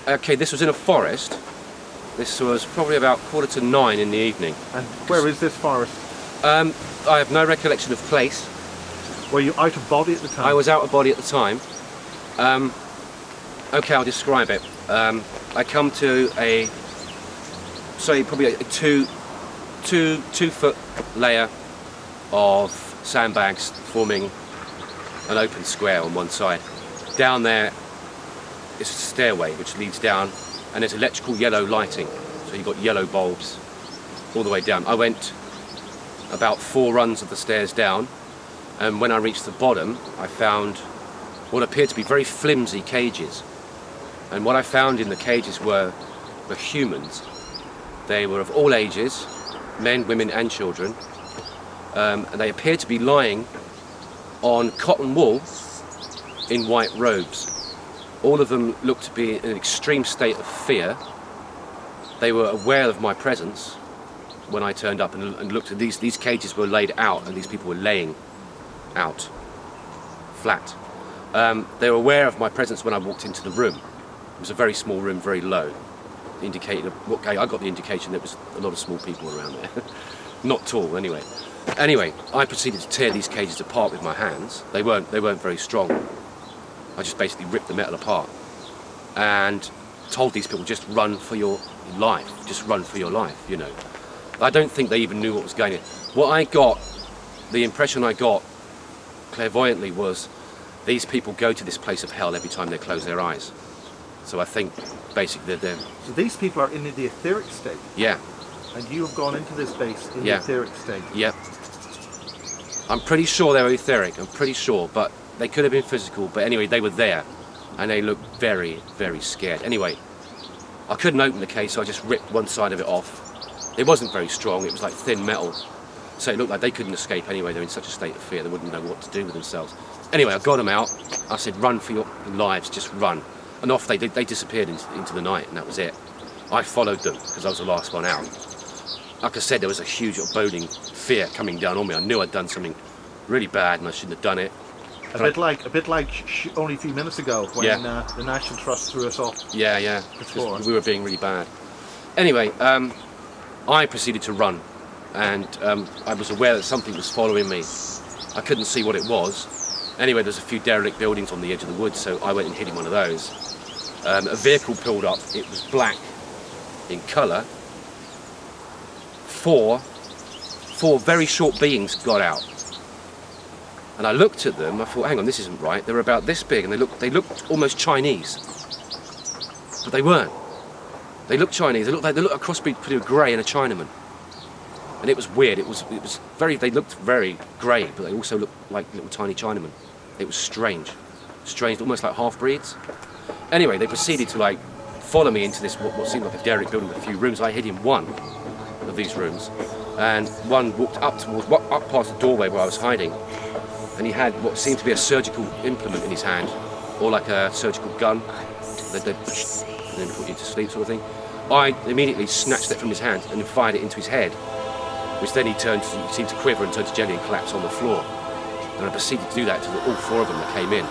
Okay, this was in a forest. This was probably about 9:15 in the evening. And where is this forest? I have no recollection of place. Were you out of body at the time? I was out of body at the time. Okay, I'll describe it. I come to probably a two foot layer of sandbags forming an open square on one side. Down there is a stairway which leads down, and there's electrical yellow lighting. So you've got yellow bulbs all the way down. I went about 4 runs of the stairs down, and when I reached the bottom, I found what appeared to be very flimsy cages. And what I found in the cages were humans. They were of all ages, men, women and children, and they appeared to be lying on cotton wool in white robes. All of them looked to be in an extreme state of fear. They were aware of my presence when I turned up and looked at these cages were laid out, and these people were laying out flat. They were aware of my presence when I walked into the room. It was a very small room, very low. Indicated, okay, I got the indication there was a lot of small people around there. Not tall, anyway. Anyway, I proceeded to tear these cages apart with my hands. They weren't very strong. I just basically ripped the metal apart and told these people, just run for your life. Just run for your life, you know. I don't think they even knew what was going on. What I got, the impression I got clairvoyantly was these people go to this place of hell every time they close their eyes. So I think basically they're... So these people are in the etheric state? Yeah. And you have gone into this base in the etheric state? Yeah. I'm pretty sure they were etheric, I'm pretty sure, but they could have been physical, but anyway, they were there, and they looked very, very scared. Anyway, I couldn't open the case, so I just ripped one side of it off. It wasn't very strong, it was like thin metal, so it looked like they couldn't escape anyway. They're in such a state of fear, they wouldn't know what to do with themselves. Anyway, I got them out, I said, run for your lives, just run. And off they disappeared into the night, and that was it. I followed them, because I was the last one out. Like I said, there was a huge boding fear coming down on me. I knew I'd done something really bad, and I shouldn't have done it. A bit like only a few minutes ago when the National Trust threw us off. Yeah. We were being really bad. Anyway, I proceeded to run, and I was aware that something was following me. I couldn't see what it was, Anyway, there's a few derelict buildings on the edge of the woods, so I went and hid in one of those. A vehicle pulled up. It was black in colour. Four very short beings got out. And I looked at them, I thought, hang on, this isn't right. They were about this big, and they looked almost Chinese. But they weren't. They looked Chinese. They looked a cross between a grey and a Chinaman. And it was weird. It was very. They looked very grey, but they also looked like little tiny Chinamen. It was strange, almost like half breeds. Anyway, they proceeded to like follow me into this what seemed like a derelict building with a few rooms. I hid in one of these rooms, and one walked up past the doorway where I was hiding, and he had what seemed to be a surgical implement in his hand, or like a surgical gun that they and then put you to sleep sort of thing. I immediately snatched it from his hand and fired it into his head, which then he seemed to quiver and turned to jelly and collapse on the floor. And I proceeded to do that to all four of them that came in.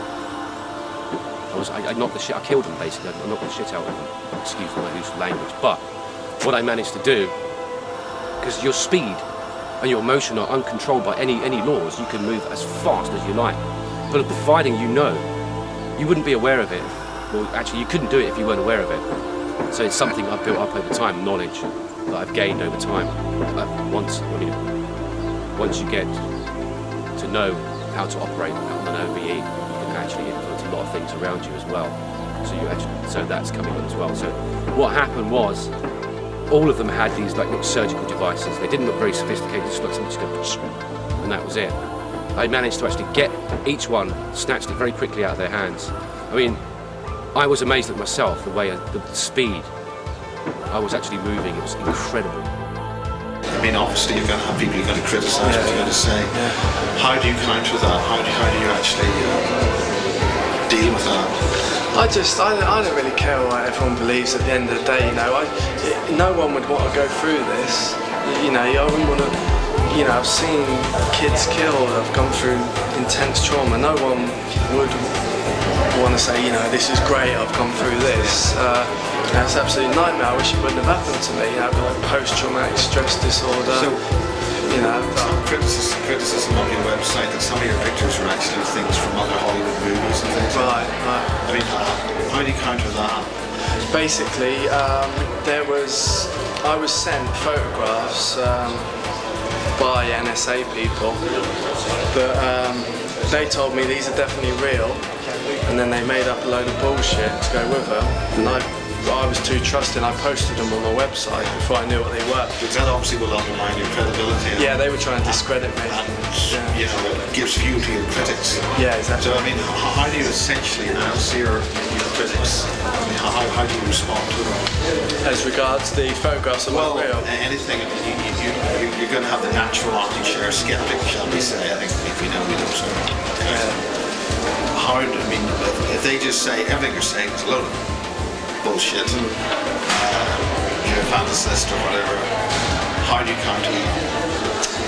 I knocked the shit, I killed them basically, I knocked the shit out of them, excuse my loose language. But what I managed to do, because your speed and your motion are uncontrolled by any laws, you can move as fast as you like. But providing you know, you wouldn't be aware of it. Well, actually, you couldn't do it if you weren't aware of it. So it's something I've built up over time, knowledge that I've gained over time. Once you get to know how to operate on an OBE, you can actually influence a lot of things around you as well. So that's coming on as well. So what happened was, all of them had these like little surgical devices. They didn't look very sophisticated, just looked something just go, and that was it. I managed to actually get each one, snatched it very quickly out of their hands. I mean, I was amazed at myself, the speed I was actually moving. It was incredible. I mean, obviously you're going to have people who are going to criticise what you're going to say. How do you counter that? How do you actually deal with that? I don't really care what everyone believes at the end of the day, you know. No one would want to go through this. You know, I wouldn't want to, you know, I've seen kids killed, I've gone through intense trauma. No one would want to say, you know, this is great, I've gone through this. It's an absolute nightmare. I wish it wouldn't have happened to me. You know, I've got like post-traumatic stress disorder. So, you know, criticism on your website that some of your pictures are actually things from other Hollywood movies and things. Right. I mean, how do you counter that? Basically, I was sent photographs by NSA people, but they told me these are definitely real, and then they made up a load of bullshit to go with them, and I was too trusting. I posted them on my website before I knew what they were. Because that obviously will undermine your credibility. Yeah, they were trying to discredit me. And, you know, it gives fuel to your critics. Yeah, exactly. So, I mean, how do you essentially announce your critics? I mean, how do you respond to them? As regards the photographs of well, real? Anything. You're going to have the natural armchair skeptic, shall we say, I think, if we know we don't. So, how, I mean, if they just say everything you're saying is a load of bullshit, you're a fantasist or whatever, how do you counter that?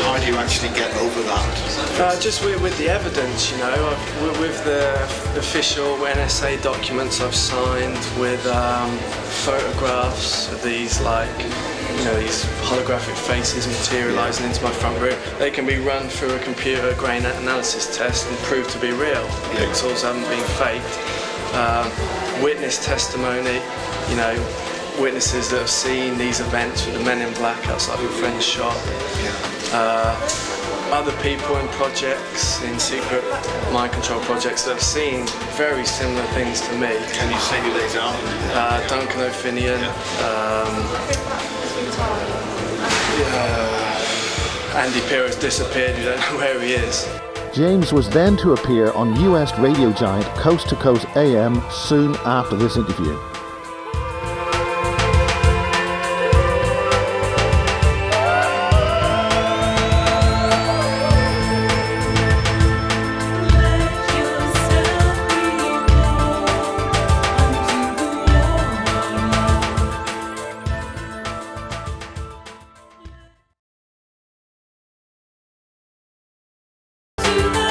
How do you actually get over that? Just with the evidence, you know, with the official NSA documents I've signed, with photographs of these, like, you know, these holographic faces materialising into my front room. They can be run through a computer grain analysis test and proved to be real. Pixels haven't been faked. Witness testimony, you know, witnesses that have seen these events with the men in black outside of a friend's shop. Other people in projects, in secret mind control projects, that have seen very similar things to me. Can you say who these are? Duncan O'Finian. Andy Pierre's disappeared, we don't know where he is. James was then to appear on US radio giant Coast to Coast AM soon after this interview.